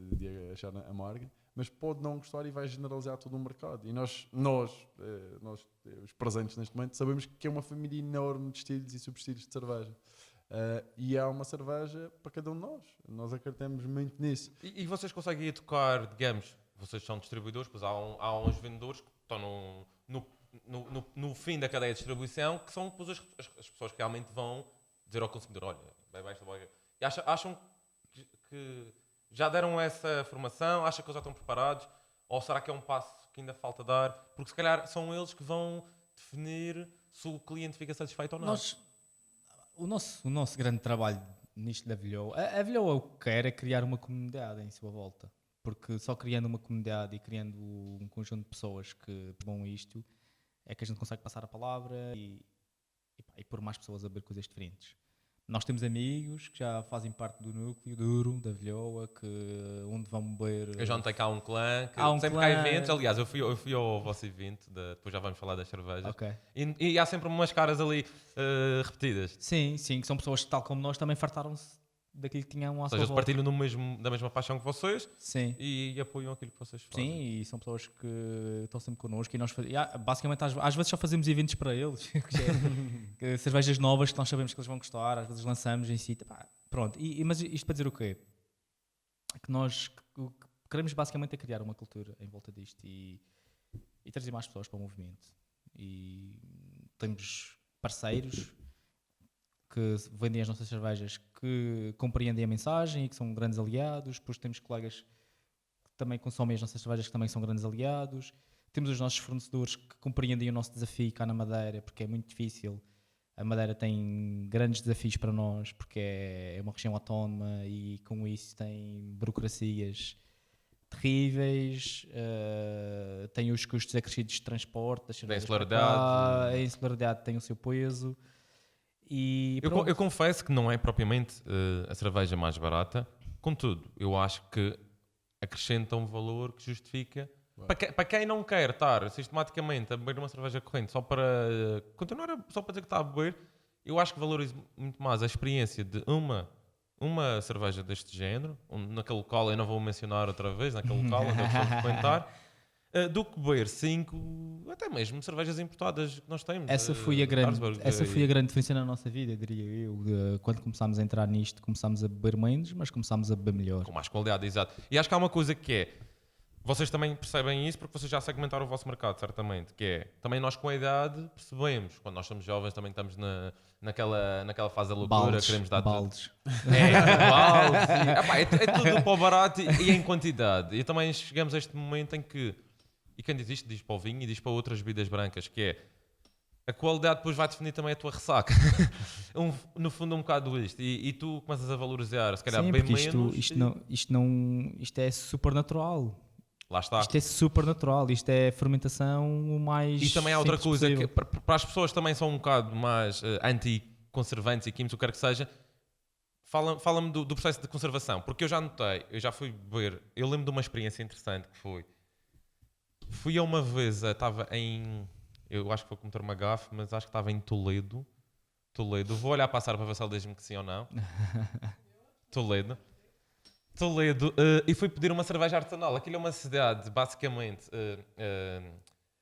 achar amarga, mas pode não gostar e vai generalizar todo o mercado. E nós os presentes neste momento, sabemos que é uma família enorme de estilos e subestilos de cerveja. E há uma cerveja para cada um de nós. Nós acreditamos muito nisso. E vocês conseguem tocar, digamos, vocês são distribuidores, pois há uns vendedores que estão no fim da cadeia de distribuição, que são depois as pessoas que realmente vão dizer ao consumidor, olha, bebe esta boia. E acham que já deram essa formação? Acham que eles já estão preparados? Ou será que é um passo que ainda falta dar? Porque se calhar são eles que vão definir se o cliente fica satisfeito ou não. O nosso grande trabalho nisto da Vilhoa, a Vilhoa o que quer é criar uma comunidade em sua volta. Porque só criando uma comunidade e criando um conjunto de pessoas que tomam isto, é que a gente consegue passar a palavra e pôr mais pessoas a ver coisas diferentes. Nós temos amigos que já fazem parte do núcleo duro da Vilhoa, onde vão beber. Eu já notei que há um clã, que Há um sempre clã. que há eventos. Aliás, eu fui ao vosso evento, depois já vamos falar das cervejas. Ok. E há sempre umas caras ali repetidas. Sim, que são pessoas que, tal como nós, também fartaram-se daquilo que tinham à Ou sua seja, volta. partilham da mesma paixão que vocês Sim. e apoiam aquilo que vocês fazem. Sim, e são pessoas que estão sempre connosco e nós basicamente às vezes só fazemos eventos para eles, que cervejas novas que nós sabemos que eles vão gostar, às vezes lançamos em si, pronto, mas isto para dizer o quê? Que nós o que queremos basicamente é criar uma cultura em volta disto e trazer mais pessoas para o movimento, e temos parceiros que vendem as nossas cervejas, que compreendem a mensagem e que são grandes aliados. Depois temos colegas que também consomem as nossas cervejas, que também são grandes aliados. Temos os nossos fornecedores que compreendem o nosso desafio cá na Madeira, porque é muito difícil. A Madeira tem grandes desafios para nós, porque é uma região autónoma e com isso tem burocracias terríveis, tem os custos acrescidos de transporte, das cervejas para cá, a insularidade tem o seu peso. E Eu confesso que não é propriamente a cerveja mais barata, contudo, eu acho que acrescenta um valor que justifica. Para quem não quer estar sistematicamente a beber uma cerveja corrente só para continuar, só para dizer que está a beber, eu acho que valorizo muito mais a experiência de uma cerveja deste género, naquele local, eu não vou mencionar outra vez, naquele local onde eu estou a frequentar, do que beber 5, até mesmo cervejas importadas que nós temos. Essa foi a grande diferença na nossa vida, diria eu. Quando começámos a entrar nisto, começámos a beber menos, mas começámos a beber melhor. Com mais qualidade, exato. E acho que há uma coisa que é, vocês também percebem isso porque vocês já segmentaram o vosso mercado, certamente, que é, também nós com a idade percebemos, quando nós somos jovens também estamos naquela fase da loucura, queremos dar baldes. tudo. É tudo para o barato e em quantidade. E também chegamos a este momento em que, e quem diz isto diz para o vinho e diz para outras bebidas brancas, que é, a qualidade depois vai definir também a tua ressaca. No fundo um bocado isto. E tu começas a valorizar, se calhar Sim, bem porque menos. Isto é super natural. Lá está. Isto é super natural, isto é fermentação o mais. E também há outra simples coisa, que possível. para as pessoas também são um bocado mais anti-conservantes e químicos, o que quer que seja, fala-me do processo de conservação, porque eu já notei, eu já fui beber, eu lembro de uma experiência interessante que fui a uma vez, estava eu acho que vou cometer uma gafe, mas acho que estava em Toledo, vou olhar passar para ver se ele diz-me que sim ou não. Toledo, e fui pedir uma cerveja artesanal. Aquilo é uma cidade, basicamente,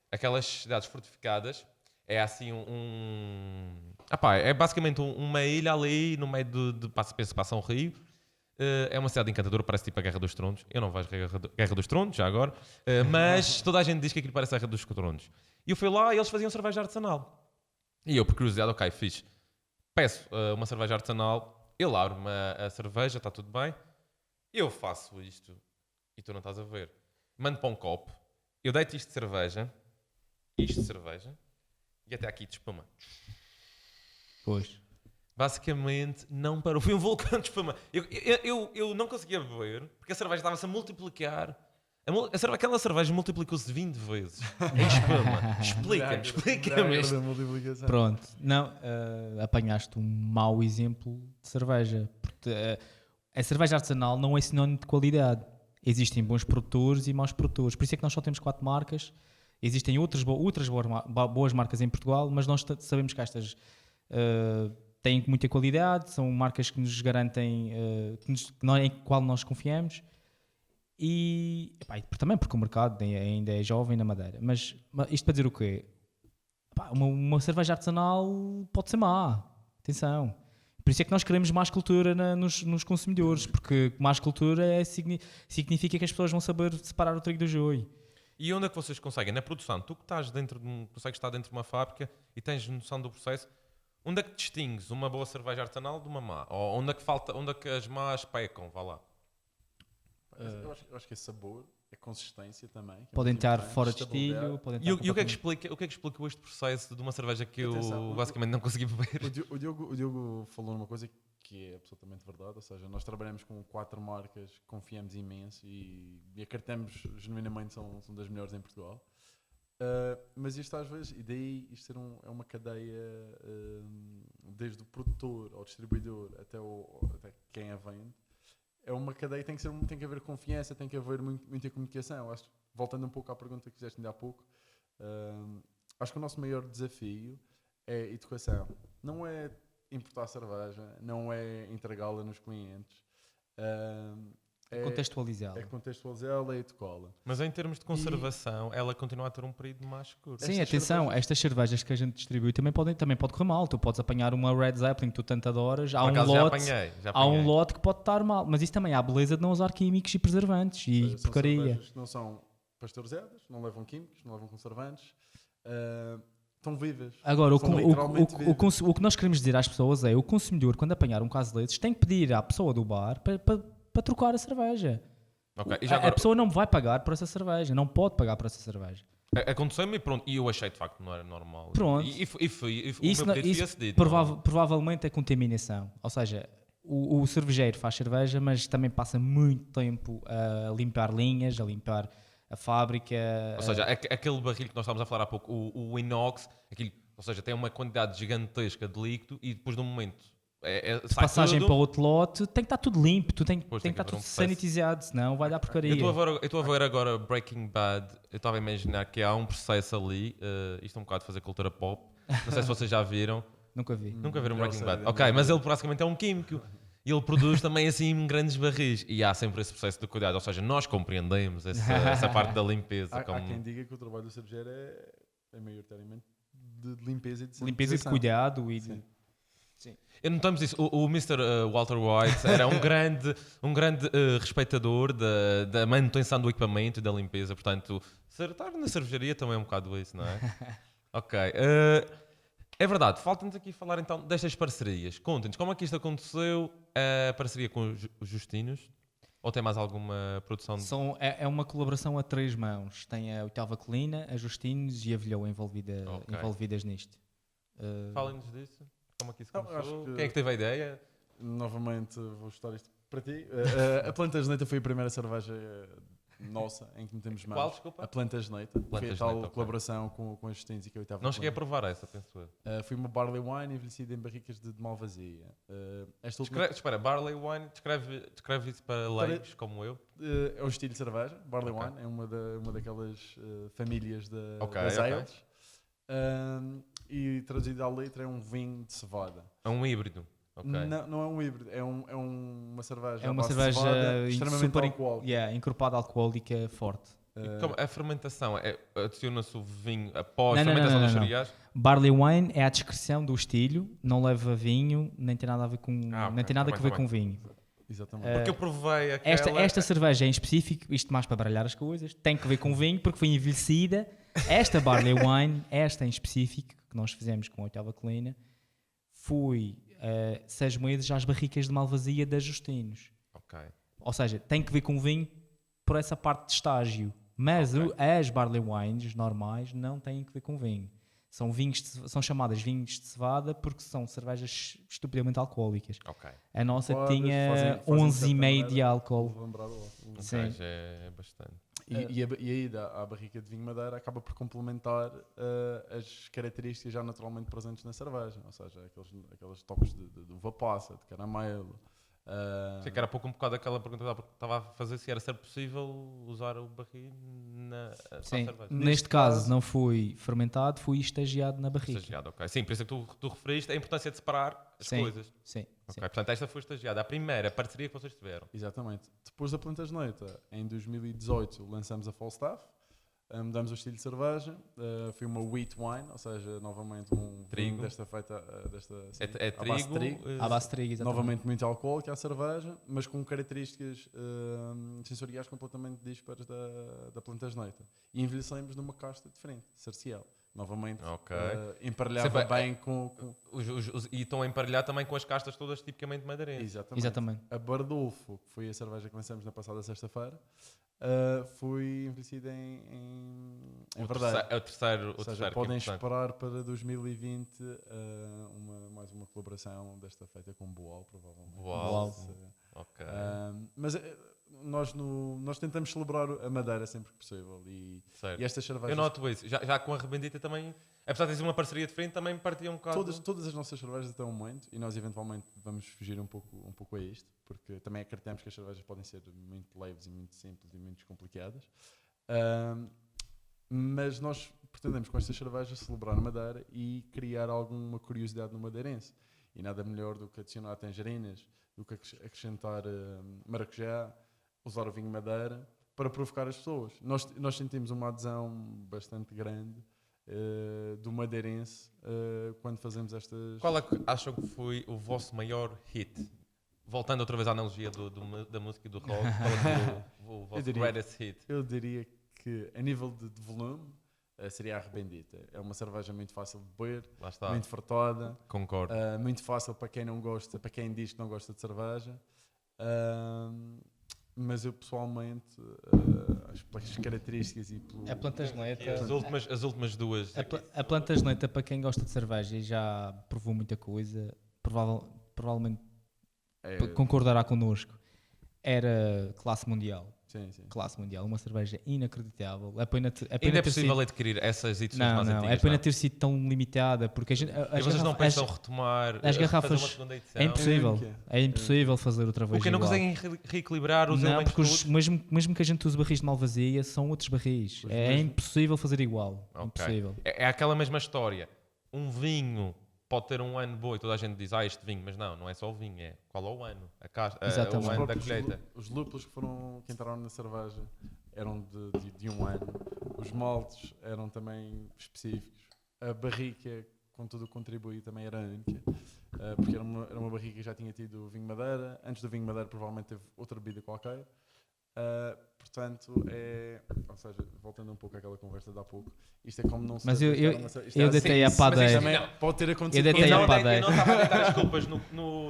aquelas cidades fortificadas, é assim é basicamente uma ilha ali no meio passa um rio. É uma cidade encantadora, parece tipo a Guerra dos Tronos. Eu não vejo Guerra dos Tronos, já agora, mas toda a gente diz que aquilo parece a Guerra dos Tronos. E eu fui lá e eles faziam cerveja artesanal. E eu, por curiosidade, ok, fixe. Peço uma cerveja artesanal, ele abre-me a cerveja, está tudo bem. Eu faço isto e tu não estás a ver. Mando para um copo, eu deito isto de cerveja, e até aqui de espuma. Pois. Basicamente, não parou. Foi um vulcão de espuma. Eu não conseguia beber, porque a cerveja estava-se a multiplicar. Aquela cerveja multiplicou-se 20 vezes em espuma. Explica-me isto. Pronto, não, apanhaste um mau exemplo de cerveja. Porque a cerveja artesanal não é sinónimo de qualidade. Existem bons produtores e maus produtores. Por isso é que nós só temos 4 marcas. Existem outras boas marcas em Portugal, mas nós sabemos que estas têm muita qualidade, são marcas que nos garantem, em qual nós confiamos. E também porque o mercado ainda é jovem na Madeira. Mas isto para dizer o quê? Uma cerveja artesanal pode ser má. Atenção. Por isso é que nós queremos mais cultura nos consumidores, porque mais cultura significa que as pessoas vão saber separar o trigo do joio. E onde é que vocês conseguem? Na produção, tu que estás consegues estar dentro de uma fábrica e tens noção do processo, onde é que distingues uma boa cerveja artesanal de uma má? Ou onde é que as más pecam? Vá lá. Eu acho que é sabor, é consistência também. Que é Podem muito estar importante, fora de estabilidade. estilho, podem E estar o que é que completamente- explica este processo de uma cerveja que eu Atenção, basicamente não consegui beber? O Diogo falou numa coisa que é absolutamente verdade, ou seja, nós trabalhamos com 4 marcas, confiamos imenso e acreditamos genuinamente são das melhores em Portugal. Mas isto às vezes, e daí isto é uma cadeia desde o produtor ao distribuidor até quem a vende, é uma cadeia que tem que haver confiança, tem que haver muita comunicação. Acho, voltando um pouco à pergunta que fizeste ainda há pouco, acho que o nosso maior desafio é educação. Não é importar cerveja, não é entregá-la nos clientes, contextualizá-la. é contextualizá-la e educá-la. Mas em termos de conservação, ela continua a ter um período mais curto. Sim, Estas atenção, cervejas- estas cervejas que a gente distribui também pode correr mal. Tu podes apanhar uma Red Zeppelin que tu tanto adoras, Por acaso já há um apanhei. lote que pode estar mal, mas isso também há a beleza de não usar químicos e preservantes e São porcaria. cervejas que não são pasteurizadas, não levam químicos, não levam conservantes, estão vivas. Agora, São literalmente vivas. o que nós queremos dizer às pessoas é o consumidor, quando apanhar um caso desses, tem que pedir à pessoa do bar para trocar a cerveja. Ok, e já A agora, pessoa não vai pagar por essa cerveja, não pode pagar por essa cerveja. aconteceu-me e pronto, e eu achei de facto que não era normal. Pronto. E o Isso, meu pedido isso foi esse dito. provavelmente é contaminação. Ou seja, o cervejeiro faz cerveja, mas também passa muito tempo a limpar linhas, a limpar a fábrica. Ou seja, aquele barril que nós estávamos a falar há pouco, o inox, ou seja, tem uma quantidade gigantesca de líquido e depois de um momento sai passagem tudo. para outro lote, tem que estar tudo limpo, tem que Pois, estar tem que haver tudo um processo. sanitizado, senão vai dar porcaria. Eu estou a ver agora Breaking Bad. Eu estava a imaginar que há um processo ali. Isto é um bocado de fazer cultura pop. Não sei se vocês já viram. Nunca vi. Nunca viram Já Breaking sei, Bad. já Ok, sei. mas ele basicamente é um químico. E ele produz também assim grandes barris. E há sempre esse processo de cuidado. Ou seja, nós compreendemos essa parte da limpeza. Há como- quem diga que o trabalho do cervejeiro é maioritariamente de limpeza e de Limpeza e de sanitização. cuidado. Sim. Eu notamos isso. O Mr. Walter White era um grande respeitador da manutenção do equipamento e da limpeza. Portanto, estar na cervejaria também é um bocado isso, não é? Ok. É verdade. Falta-nos aqui falar então destas parcerias. Contem-nos como é que isto aconteceu. A parceria com os Justinos? Ou tem mais alguma produção? É uma colaboração a 3 mãos. Tem a Oitava Colina, a Justinos e a Vilhou Ok. envolvidas nisto. Falem-nos disso. Como é que isso Não, começou? acho que- Quem é que teve a ideia? Novamente vou chutar isto para ti. A Planta Geneita foi a primeira cerveja nossa em que metemos mãos. Qual, desculpa? A Planta Geneita. Foi a Planta tal Geneita, ok. colaboração com a Justinos e com a Oitava Não cheguei a Colina. provar essa, penso eu. Foi uma barley wine envelhecida em barricas de malvasia. Esta última Espera, Barley Wine, descreve isso para leigos como eu. é um estilo de cerveja. Barley Ok. wine é uma daquelas famílias Ok, das ok. ales. E traduzido à letra é um vinho de cevada. É um híbrido. Ok. Não é um híbrido, é uma cerveja. É à uma base de cerveja cevada, extremamente super alcoólica. encorpada alcoólica forte. E como a fermentação, adiciona-se o vinho após Não, a não, fermentação não, dos não. cereais? Barley wine é a descrição do estilo, não leva vinho, nem tem nada a ver com, Ah, ok, nem tem nada tá a bem, ver tá com vinho. Exatamente. Porque eu provei aquela... Esta cerveja em específico, isto mais para baralhar as coisas, tem que ver com vinho porque foi envelhecida. Esta Barley Wine, esta em específico, que nós fizemos com a Oitava Colina, foi 6 meses às barricas de malvasia da Justinos. Ok. Ou seja, tem que ver com vinho por essa parte de estágio. Mas Ok. as Barley Wines normais não têm que ver com vinho. São chamadas vinhos de cevada porque são cervejas estupidamente alcoólicas. Ok. A nossa Fazem- tinha fazem de certa 11,5 de maneira- álcool. Vou lembrar o- Ok, Sim. já é bastante. E a ida à barrica de vinho madeira acaba por complementar as características já naturalmente presentes na cerveja, ou seja, aqueles toques de uva passa, de caramelo. Sei que era pouco um bocado aquela pergunta que estava a fazer se era ser possível usar o barril para a Sim. cerveja. Neste caso não fui fermentado, fui estagiado na barrica. Estagiado, ok. Sim, por isso é que tu referiste a importância de separar as Sim. coisas. Sim, Ok, sim. portanto esta foi estagiada. A primeira parceria que vocês tiveram. Exatamente. Depois da Planta Geneita, em 2018, lançamos a Falstaff. Mudamos o estilo de cerveja, foi uma wheat wine, ou seja, novamente um Trigo. vinho desta feita É à base de trigo. À base de trigo, exatamente. novamente muito alcoólico à cerveja, mas com características sensoriais completamente dispares da planta geneita. E envelhecemos numa casta diferente, Cercial. Novamente, Ok. emparelhava Sempre- bem com E estão a emparelhar também com as castas todas tipicamente madeirenses. Exatamente. A Bardolfo, que foi a cerveja que lançamos na passada sexta-feira, foi envelhecida em verdadeiro. É o terceiro. Ou O seja, terceiro que é podem importante. esperar para 2020 mais uma colaboração desta feita com Boal, provavelmente. Boal. Se- Ok. mas nós tentamos celebrar a Madeira sempre que possível e Certo. estas cervejas, Eu noto isso. Já com a Rebendita também, apesar de ter uma parceria diferente, também partia um bocado. todas as nossas cervejas estão muito e nós eventualmente vamos fugir um pouco a isto, porque também acreditamos que as cervejas podem ser muito leves e muito simples e muito complicadas. Mas nós pretendemos com estas cervejas celebrar a Madeira e criar alguma curiosidade no madeirense. E nada melhor do que adicionar tangerinas, do que acrescentar maracujá, usar o vinho Madeira para provocar as pessoas. Nós sentimos uma adesão bastante grande do madeirense quando fazemos estas... Qual é que acham que foi o vosso maior hit? Voltando outra vez à analogia da música e do rock, qual é que foi o vosso diria- greatest hit? Eu diria que a nível de volume seria a Rebendita. É uma cerveja muito fácil de beber, Lá está, muito fartosa, concordo. muito fácil para quem não gosta, para quem diz que não gosta de cerveja. Mas eu pessoalmente, pelas características e pelo... A planta geneita. As últimas duas. A planta geneita, para quem gosta de cerveja e já provou muita coisa, provavelmente concordará connosco. Era classe mundial. Sim, sim. Classe mundial. Uma cerveja inacreditável. É pena Ainda é ter possível sido... adquirir essas edições Não, mais não. antigas? É pena não? ter sido tão limitada. Porque a gente, E vocês não pensam retomar, as fazer garrafas- uma segunda edição? É impossível. única. É impossível fazer outra vez Porque não igual. conseguem reequilibrar os Não, elementos porque todos? mesmo que a gente use barris de malvazia, são outros barris. Os É mesmos. impossível fazer igual. Ok. Impossível. É aquela mesma história. Um vinho pode ter um ano bom e toda a gente diz, este vinho, mas não é só o vinho, é qual é o ano, Exatamente. o ano da próprios colheita. Os lúpulos que entraram na cerveja eram de um ano. Os maltes eram também específicos. A barrica, com tudo o que contribui, também era única. Porque era uma barrica que já tinha tido vinho Madeira. Antes do vinho Madeira, provavelmente teve outra bebida qualquer. Portanto, ou seja, voltando um pouco àquela conversa de há pouco, isto é como não se Mas deve eu isto é eu assim. deitei a mas isto padeira. Também Não. pode ter acontecido. Eu deitei com- a Eu padeira. não estava a deitar as culpas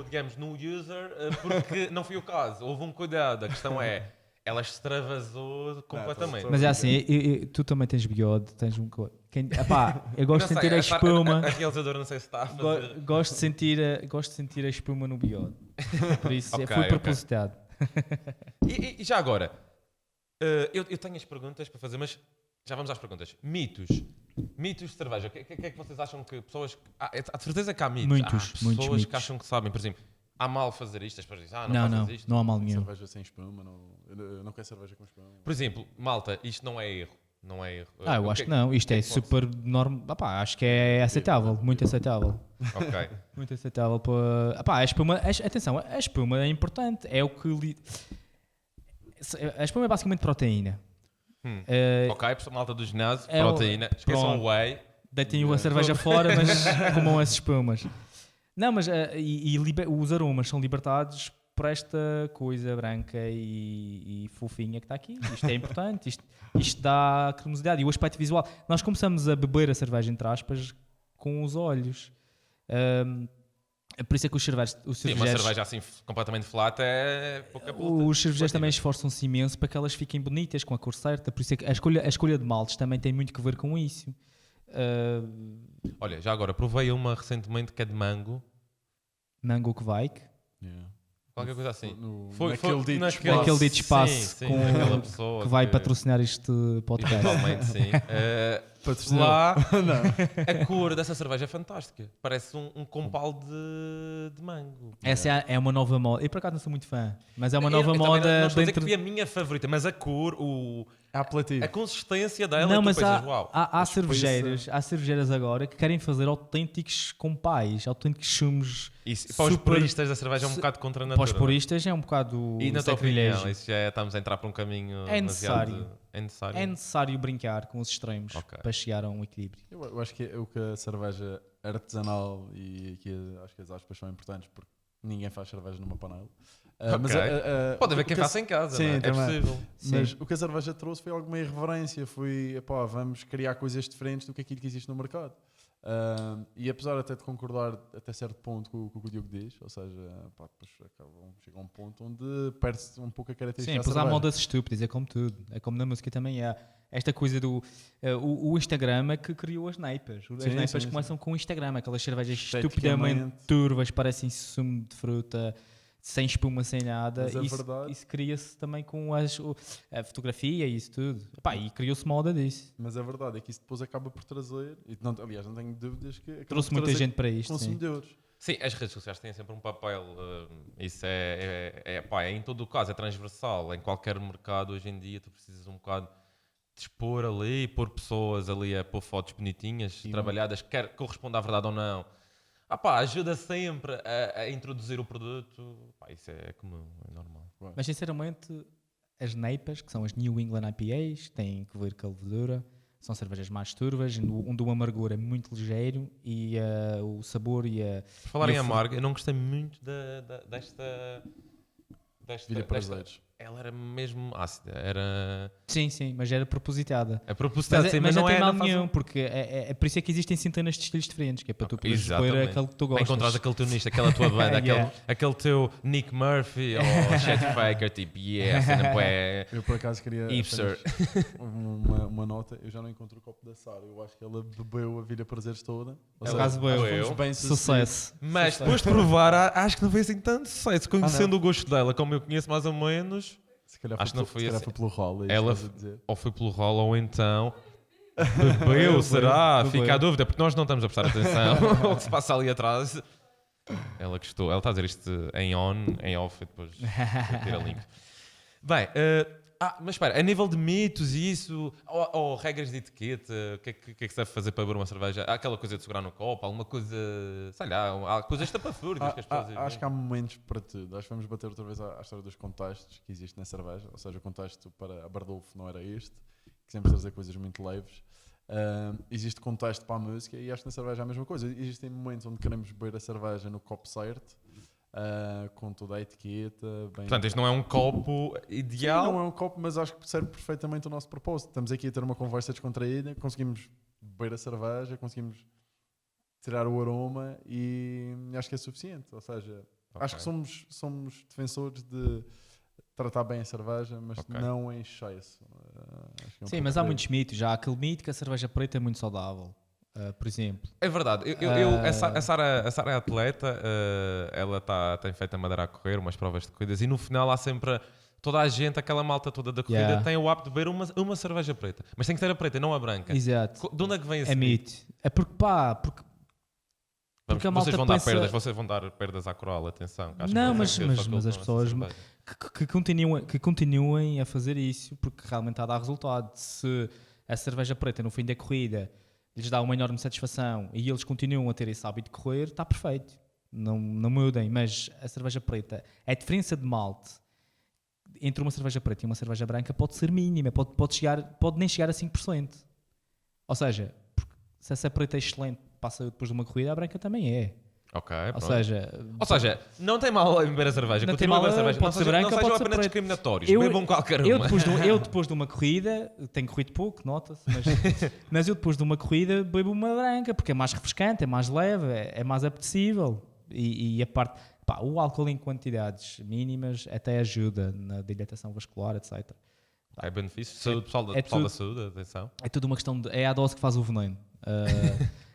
digamos, no user, porque não foi o caso. Houve um cuidado. A questão é, ela extravasou completamente. Mas é assim, tu também tens bigode, tens um... eu gosto de Não sei, sentir a espuma. A realizadora não sei se está a fazer. Gosto de sentir a espuma no bigode. Por isso, Ok, foi ok. propositado. E já agora, eu tenho as perguntas para fazer, mas já vamos às perguntas. Mitos de cerveja. O que é que vocês acham que pessoas... Há de certeza que há mitos. Muitos, Há muitos pessoas mitos. que acham que sabem, por exemplo, há mal fazer isto, as pessoas dizem, Não, não fazes isto. não há mal nenhum. Cerveja sem espuma, eu não quero cerveja com espuma. Por exemplo, malta, isto não é erro. Não é erro. Eu O acho que não. Isto que é que pode super normal. Acho que é aceitável, muito aceitável. ser? Ok. Muito aceitável para... atenção, a espuma é importante. É o que... A espuma é basicamente proteína. Ok, pessoal, malta do ginásio, é o- proteína. Esqueçam pronto. o whey. Deitem a cerveja fora, mas comam as espumas. Não, mas os aromas são libertados por esta coisa branca e fofinha que está aqui. Isto é importante, isto dá cremosidade. E o aspecto visual. Nós começamos a beber a cerveja, entre aspas, com os olhos. Por isso é que os Sim, uma cervejeiros, cerveja assim completamente flat é pouca puta. os cervejeiros também esforçam-se imenso para que elas fiquem bonitas, com a cor certa. Por isso é que a escolha de maltes também tem muito que ver com isso. Olha, já agora, provei uma recentemente que é de mango. Mango Kvike. Qualquer coisa assim. Naquele dito Naquele dito espaço sim, com- naquela pessoa Que vai patrocinar este podcast. Eventualmente, sim. Patrocinador. Lá, a cor dessa cerveja é fantástica. Parece um compal de mango. Essa é uma nova moda. Eu por acaso não sou muito fã, mas é uma Eu nova também moda não estou a dizer dentro. que foi a minha favorita, mas a cor, É apelativo. a consistência dela, Não, tu mas pensas, uau. há Mas depois, cervejeiras agora que querem fazer autênticos compais, autênticos sumos. Isso, para os super- puristas da cerveja é um bocado contra a Para natura. os puristas é um bocado E na tua opinião, sacrilégio. isso já estamos a entrar para um caminho É necessário. demasiado... É necessário. É necessário brincar com os extremos Ok. para chegar a um equilíbrio. Eu acho que é o que a cerveja artesanal e aqui acho que as aspas são importantes porque ninguém faz cerveja numa panela. Mas Ok. Pode o haver quem que a- faça em casa, Sim, não é? É também. possível. Mas Sim. o que a cerveja trouxe foi alguma irreverência, foi epá, vamos criar coisas diferentes do que aquilo que existe no mercado. E apesar até de concordar até certo ponto com o que o Diogo diz, ou seja, pá, depois chega a um ponto onde perde-se um pouco a característica Sim, da pois há cerveja. modas estúpidas, é como tudo. É como na música também há. Esta coisa do. O Instagram é que criou as neipas. As Sim, neipas sim, começam com o Instagram, aquelas cervejas Esteticamente. estupidamente turvas, parecem sumo de fruta, sem espuma, sem nada. Mas a Isso, verdade- isso cria-se também com a fotografia e isso tudo. Epá, e criou-se moda disso. Mas a verdade é que isso depois acaba por trazer, e não, aliás, não tenho dúvidas que acaba Trouxe por muita trazer gente para isto. Sim. consumidores. Sim, as redes sociais têm sempre um papel. Isso pá, é em todo o caso, é transversal. Em qualquer mercado hoje em dia tu precisas um bocado de expor ali, pôr pessoas ali a pôr fotos bonitinhas, trabalhadas, quer corresponda à verdade ou não. Pá, ajuda sempre a introduzir o produto. Pá, isso é comum, é normal. Mas sinceramente, as neipas, que são as New England IPAs, têm que ver com a levedura, são cervejas mais turvas, onde o amargor é muito ligeiro e o sabor e a. Por falar E em a amargo, eu não gostei muito desta Vilha Prazeres. Ela era mesmo ácida, era Sim, mas era propositada. a proposital, Mas, sim, mas mas não não tem é mal não faz nenhum, porque é por isso é que existem centenas de estilos diferentes, que é para tu poderes escolher Exatamente. aquele que tu Para gostas. encontrares aquele teu nicho, aquela tua banda, Yeah. aquele teu Nick Murphy ou Chet Faker, tipo, cena bué Eu por acaso queria hipster. apenas uma nota, eu já não encontro o copo da Sara, eu acho que ela bebeu a Vilha Prazeres toda. Ou Ela seja, caso acho que bebeu. fomos bem Sucesso. Mas depois de provar, acho que não foi assim tanto sucesso. Conhecendo o gosto dela, como eu conheço mais ou menos, Se calhar Acho que não foi se calhar assim. foi pelo rol, é isso Ela que estás a dizer. ou foi pelo rolo ou então bebeu, será? bebeu. Fica a dúvida, porque nós não estamos a prestar atenção ao que se passa ali atrás. Ela gostou, ela está a dizer isto em on, em off, e depois tira link. Bem, mas espera, a nível de mitos e isso, ou regras de etiqueta, o que é que se deve fazer para beber uma cerveja? Há aquela coisa de segurar no copo, alguma coisa, sei lá, há coisas estapafúrdias que as pessoas dizem. Acho que há momentos para tudo. Acho que vamos bater outra vez à história dos contextos que existe na cerveja. Ou seja, o contexto para a Bardolfo não era este. Quisemos trazer coisas muito leves. Existe contexto para a música e acho que na cerveja é a mesma coisa. Existem momentos onde queremos beber a cerveja no copo certo, com toda a etiqueta. Bem... Portanto, este não é um copo ideal. Sim, não é um copo, mas acho que serve perfeitamente o nosso propósito. Estamos aqui a ter uma conversa descontraída, conseguimos beber a cerveja, conseguimos tirar o aroma e acho que é suficiente. Ou seja, acho que somos defensores de tratar bem a cerveja, mas não em excesso. Acho que é um Sim, pouco mas há por aí. muitos mitos. Já há aquele mito que a cerveja preta é muito saudável, por exemplo. É verdade. A Sara é atleta, ela tem feito a Madeira a correr, umas provas de corridas, e no final há sempre toda a gente, aquela malta toda da corrida, Yeah. tem o hábito de beber uma cerveja preta. Mas tem que ser a preta, não a branca. Exato. De onde é que vem esse É mito. É porque porque a malta vocês vão dar pensa- perdas, vocês vão dar perdas à Coral, atenção. que acho que Não, vai mas- ser mas- só que mas eles as dão essa pessoas- cerveja. que continuem a fazer isso, porque realmente está a dar resultado. Se a cerveja preta no fim da corrida lhes dá uma enorme satisfação e eles continuam a ter esse hábito de correr, está perfeito. Não mudem, mas a cerveja preta, a diferença de malte entre uma cerveja preta e uma cerveja branca pode ser mínima, pode nem chegar a 5%. Ou seja, se essa preta é excelente, passa depois de uma corrida, a branca também é. Ok, Ou pronto. seja, não tem mal em beber a cerveja. Não tem Continua a mal, beber a cerveja. pode ser branca, não sejam pode ser apenas preta. discriminatórios. Eu- Bebam qualquer uma. eu depois de uma corrida, tenho corrido pouco, nota-se, mas eu depois de uma corrida bebo uma branca, porque é mais refrescante, é mais leve, é mais apetecível. E a parte, o álcool em quantidades mínimas até ajuda na dilatação vascular, etc. É benefício. Saúde, pessoal da tudo- saúde, atenção. É tudo uma questão é a dose que faz o veneno.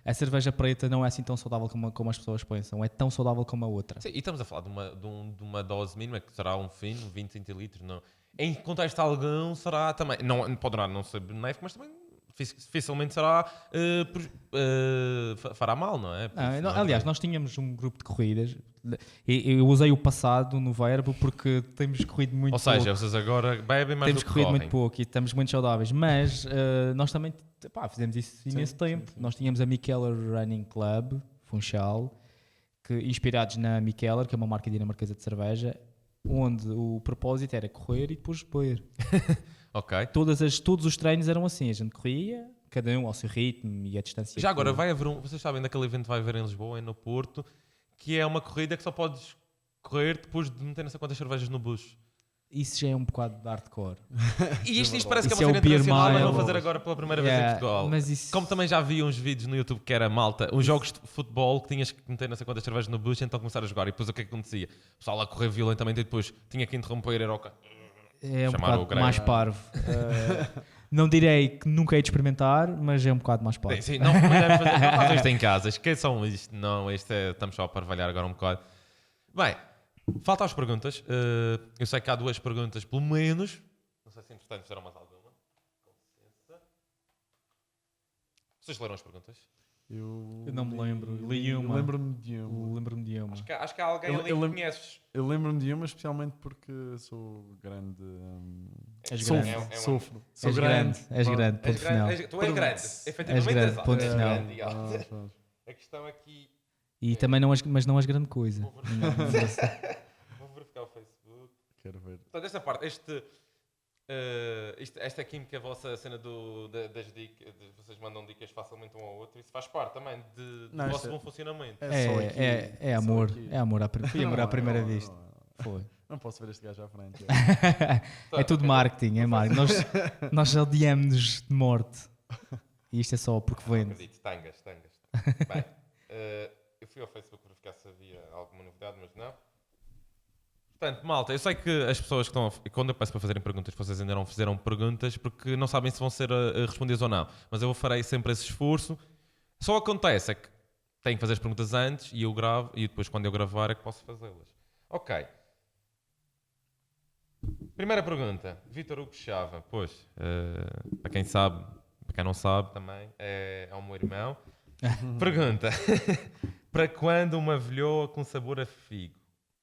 A cerveja preta não é assim tão saudável como as pessoas pensam, é tão saudável como a outra. Sim, e estamos a falar de uma dose mínima que será um fino, 20 centilitros. Não. Em contexto algum será também, não, poderá não ser benéfico, mas também dificilmente será, fará mal, não é? Aliás, nós tínhamos um grupo de corridas, e eu usei o passado no verbo porque temos corrido muito Ou pouco. seja, vocês agora bebem mais Temos do que corrido correm. muito pouco e estamos muito saudáveis, mas nós também fizemos isso imenso tempo. Nós tínhamos a Mikkeller Running Club, Funchal, que, inspirados na Mikkeller, que é uma marca dinamarquesa de cerveja, onde o propósito era correr e depois beber. Ok. Todos os treinos eram assim, a gente corria, cada um ao seu ritmo e a distância. Já agora vai haver vocês sabem daquele evento que vai haver em Lisboa e no Porto, que é uma corrida que só podes correr depois de meter não sei quantas cervejas no bucho. Isso já é um bocado de hardcore. E isto parece que é Isso uma é cena o beer internacional, mas vão mile. fazer agora pela primeira vez em Yeah, Portugal. mas isso- Como também já vi uns vídeos no YouTube que era malta, uns jogos de futebol que tinhas que meter não sei quantas cervejas no bucho, então começar a jogar. E depois o que é que acontecia? O pessoal a correr violentamente e depois tinha que interromper, era o ca- É um Chamar o bocado Greg. mais parvo. Não direi que nunca hei de experimentar, mas é um bocado mais parvo. Sim, não recomendamos fazer. Não façam isto em casa, esqueçam isto. Não, estamos só a parvalhar agora um bocado. Bem, faltam as perguntas. Eu sei que há 2 perguntas, pelo menos. Não sei se entretanto fizeram mais alguma. Com licença. Vocês leram as perguntas? Eu Eu não me lembro. Li uma. Lembro-me de uma. Lembro-me de uma. Acho que há alguém Eu- ali eu que lembro- conheces. Eu lembro-me de uma, especialmente porque sou grande. És Sofro, grande. sofro. Sou És grande. És Pá, grande. Ponto final. Tu és grande. Efetivamente grande, exato. ponto És final. grande, já. pronto. A questão aqui. E também não és, mas não és grande coisa. Vou verificar o Facebook. Quero ver. Portanto, esta parte, esta química, a vossa cena das dicas, vocês mandam dicas facilmente um ao outro, isso faz parte também do Não, vosso isto é- bom funcionamento. só aqui, É só amor. aqui. É amor. Foi amor à primeira Não, vista. não. Foi. Não posso ver este gajo à frente. É tudo marketing. É marketing. Nós odiamos de morte. E isto é só porque Não vende. acredito, tangas. Bem, eu fui ao Facebook verificar se havia alguma novidade, mas não. Portanto, malta, eu sei que as pessoas que estão quando eu peço para fazerem perguntas, vocês ainda não fizeram perguntas porque não sabem se vão ser respondidas ou não. Mas eu farei sempre esse esforço. Só acontece é que tenho que fazer as perguntas antes e eu gravo e depois quando eu gravar é que posso fazê-las. Ok. Primeira pergunta. Vítor Hugo Chava. Pois, para quem sabe, para quem não sabe também, é o meu irmão. Pergunta. Para quando uma velhoa com sabor a figo?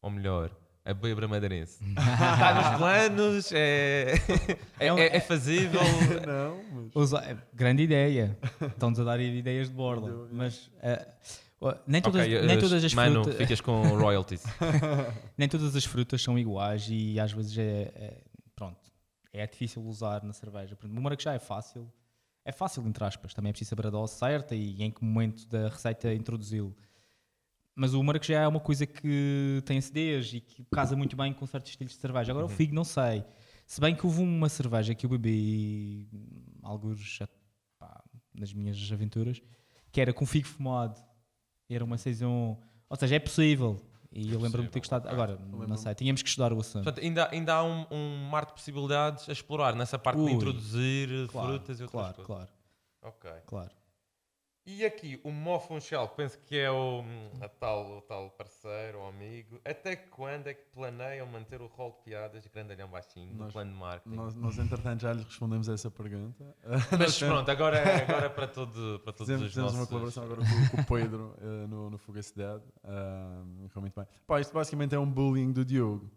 Ou melhor, a bebra madeirense? Está nos planos? É fazível? Não, mas. Grande ideia. Estão-nos a dar ideias de borla. Deu, Mas nem todas, Ok, nem todas as mano, frutas. ficas com royalties. Nem todas as frutas são iguais e às vezes pronto, é difícil usar na cerveja. Por exemplo, o maracujá é fácil, entre aspas, também é preciso saber a dose certa e em que momento da receita introduzi-lo. Mas o maracujá é uma coisa que tem acidez e que casa muito bem com certos estilos de cerveja. Agora o figo não sei. Se bem que houve uma cerveja que eu bebi alguns nas minhas aventuras, que era com figo fumado. Era uma saison, ou seja, é possível. E eu lembro-me de ter gostado. Agora, não sei, tínhamos que estudar o assunto. Portanto, ainda há um mar de possibilidades a explorar nessa parte de Ui, introduzir Claro, frutas e outras coisas. claro. Ok. Claro. E aqui, o Mó Funchal, penso que é o tal parceiro ou amigo. Até quando é que planeiam manter o rol de piadas grandalhão baixinho no plano de marketing? Nós, entretanto, já lhe respondemos a essa pergunta. Mas pronto, agora é para todos os Temos nossos... uma colaboração agora com o Pedro no Fugacidade. Foi muito bem. Pá, isto basicamente é um bullying do Diogo.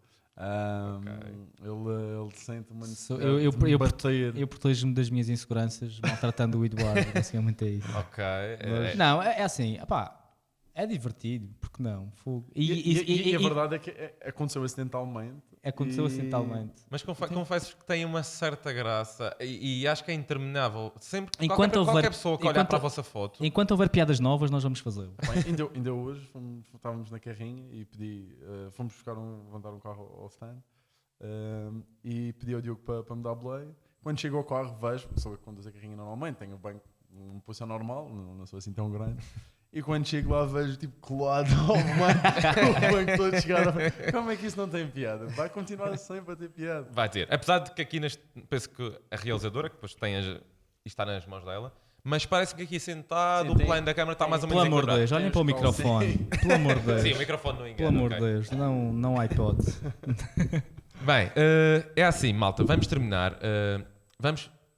Ele sente uma necessidade de bater. Eu protejo-me das minhas inseguranças maltratando o Eduardo, basicamente é isso. Ok. Não, é assim, é divertido, porque não? Fogo. E a verdade é que aconteceu acidentalmente. Aconteceu acidentalmente. Mas confesso que tem uma certa graça e acho que é interminável. Sempre Enquanto qualquer houver- pessoa que olhar enquanto- para a vossa foto... Enquanto houver piadas novas, nós vamos fazê-lo. Bem, ainda hoje estávamos na carrinha e fomos levantar um carro ao stand e pedi ao Diogo para me dar boleia. Quando chego ao carro, vejo, sou eu que conduzo a carrinha normalmente, tenho o banco numa posição normal, não sou assim tão grande. E quando chego lá, vejo tipo colado ao banco, o banco todo chegado. Como é que isso não tem piada? Vai continuar sempre a ter piada. Vai ter. Apesar de que aqui penso que a realizadora, que depois isto está nas mãos dela, mas parece que aqui sentado, Sim, o tem- plano da câmara está mais ou Pelo menos amor de enquadrado. Deus, olhem para o Temos microfone. Pelo amor de Deus. Sim, o microfone não engana. Pelo amor de ok. Deus, não há hipótese. Bem, é assim, malta, vamos terminar.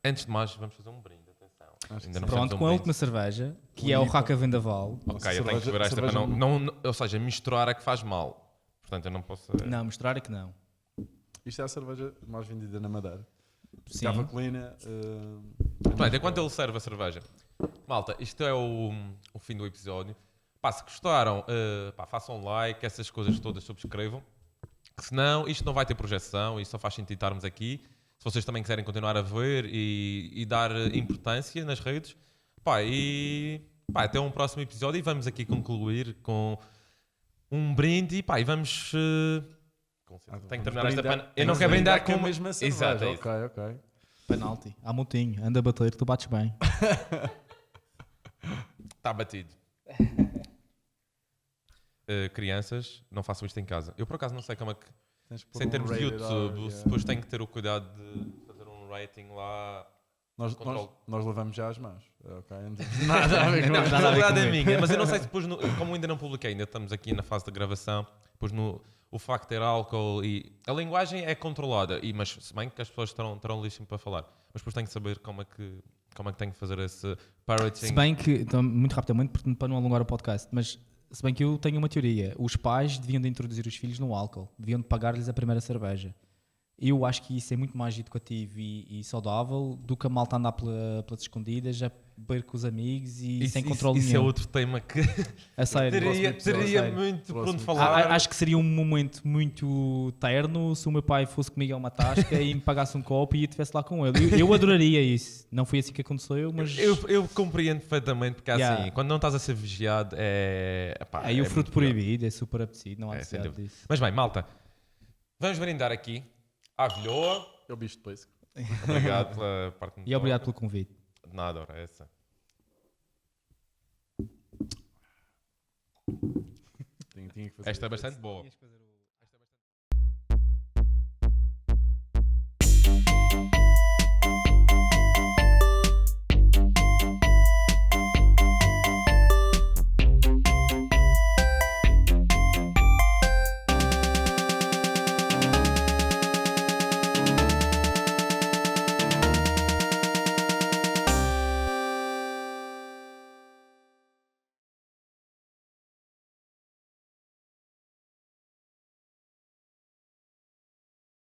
Antes de mais, vamos fazer um brinde. Atenção. Acho que Ainda sim. não Pronto, fizemos com a um última brinde. cerveja, que é o Bonita. Raca Vendaval. Ok, eu tenho que beber esta para cerveja- não... Ou seja, misturar é que faz mal. Portanto, eu não posso... Não, mostrar é que não. Isto é a cerveja mais vendida na Madeira. Sim. Cavacolina. Pronto, enquanto ele serve a cerveja. Malta, isto é o fim do episódio. Pá, se gostaram, façam like, essas coisas todas subscrevam. Se não, isto não vai ter projeção e só faz sentido estarmos aqui. Se vocês também quiserem continuar a ver e dar importância nas redes. Pá, até um próximo episódio e vamos aqui concluir com um brinde. Pá, e vamos... tenho que terminar esta pana. Eu não quero brindar com a mesma cerveja. Exato, é isso. Ok. Penalti. Há montinho. Anda a bater, tu bates bem. Está batido. Crianças, não façam isto em casa. Eu por acaso não sei como é que... Tens que pôr Sem termos de rated YouTube, R, yeah. depois tenho que ter o cuidado de fazer um rating lá. Controle. Nós levamos já as mãos. Ok? Nada a ver com Não, nada a a ver verdade com é minha, mas eu não sei se depois, como ainda não publiquei, ainda estamos aqui na fase de gravação, depois o facto de ter álcool e... A linguagem é controlada, mas se bem que as pessoas terão lixo para falar. Mas depois tenho que saber como é que tenho que fazer esse parroting. Se bem que, então, muito rapidamente, para não alongar o podcast, mas se bem que eu tenho uma teoria. Os pais deviam de introduzir os filhos no álcool. Deviam de pagar-lhes a primeira cerveja. Eu acho que isso é muito mais educativo e saudável do que a malta andar pelas escondidas, a beber com os amigos e sem controle Isso é nenhum. outro tema que A sério. teria muito por onde falar. Acho que seria um momento muito terno se o meu pai fosse comigo a uma tasca e me pagasse um copo e eu estivesse lá com ele. Eu adoraria isso. Não foi assim que aconteceu, mas... Eu compreendo perfeitamente, porque Yeah. assim, quando não estás a ser vigiado, Aí o fruto muito melhor. proibido é super apetecido, não há É, sem necessidade dúvida. disso. Mas bem, malta, vamos brindar aqui à Vilhoa. É o bicho de peixe. Obrigado pela parte E obrigado pelo convite. De nada, ora essa. Tinha que fazer Esta é isso. bastante boa. Ias fazer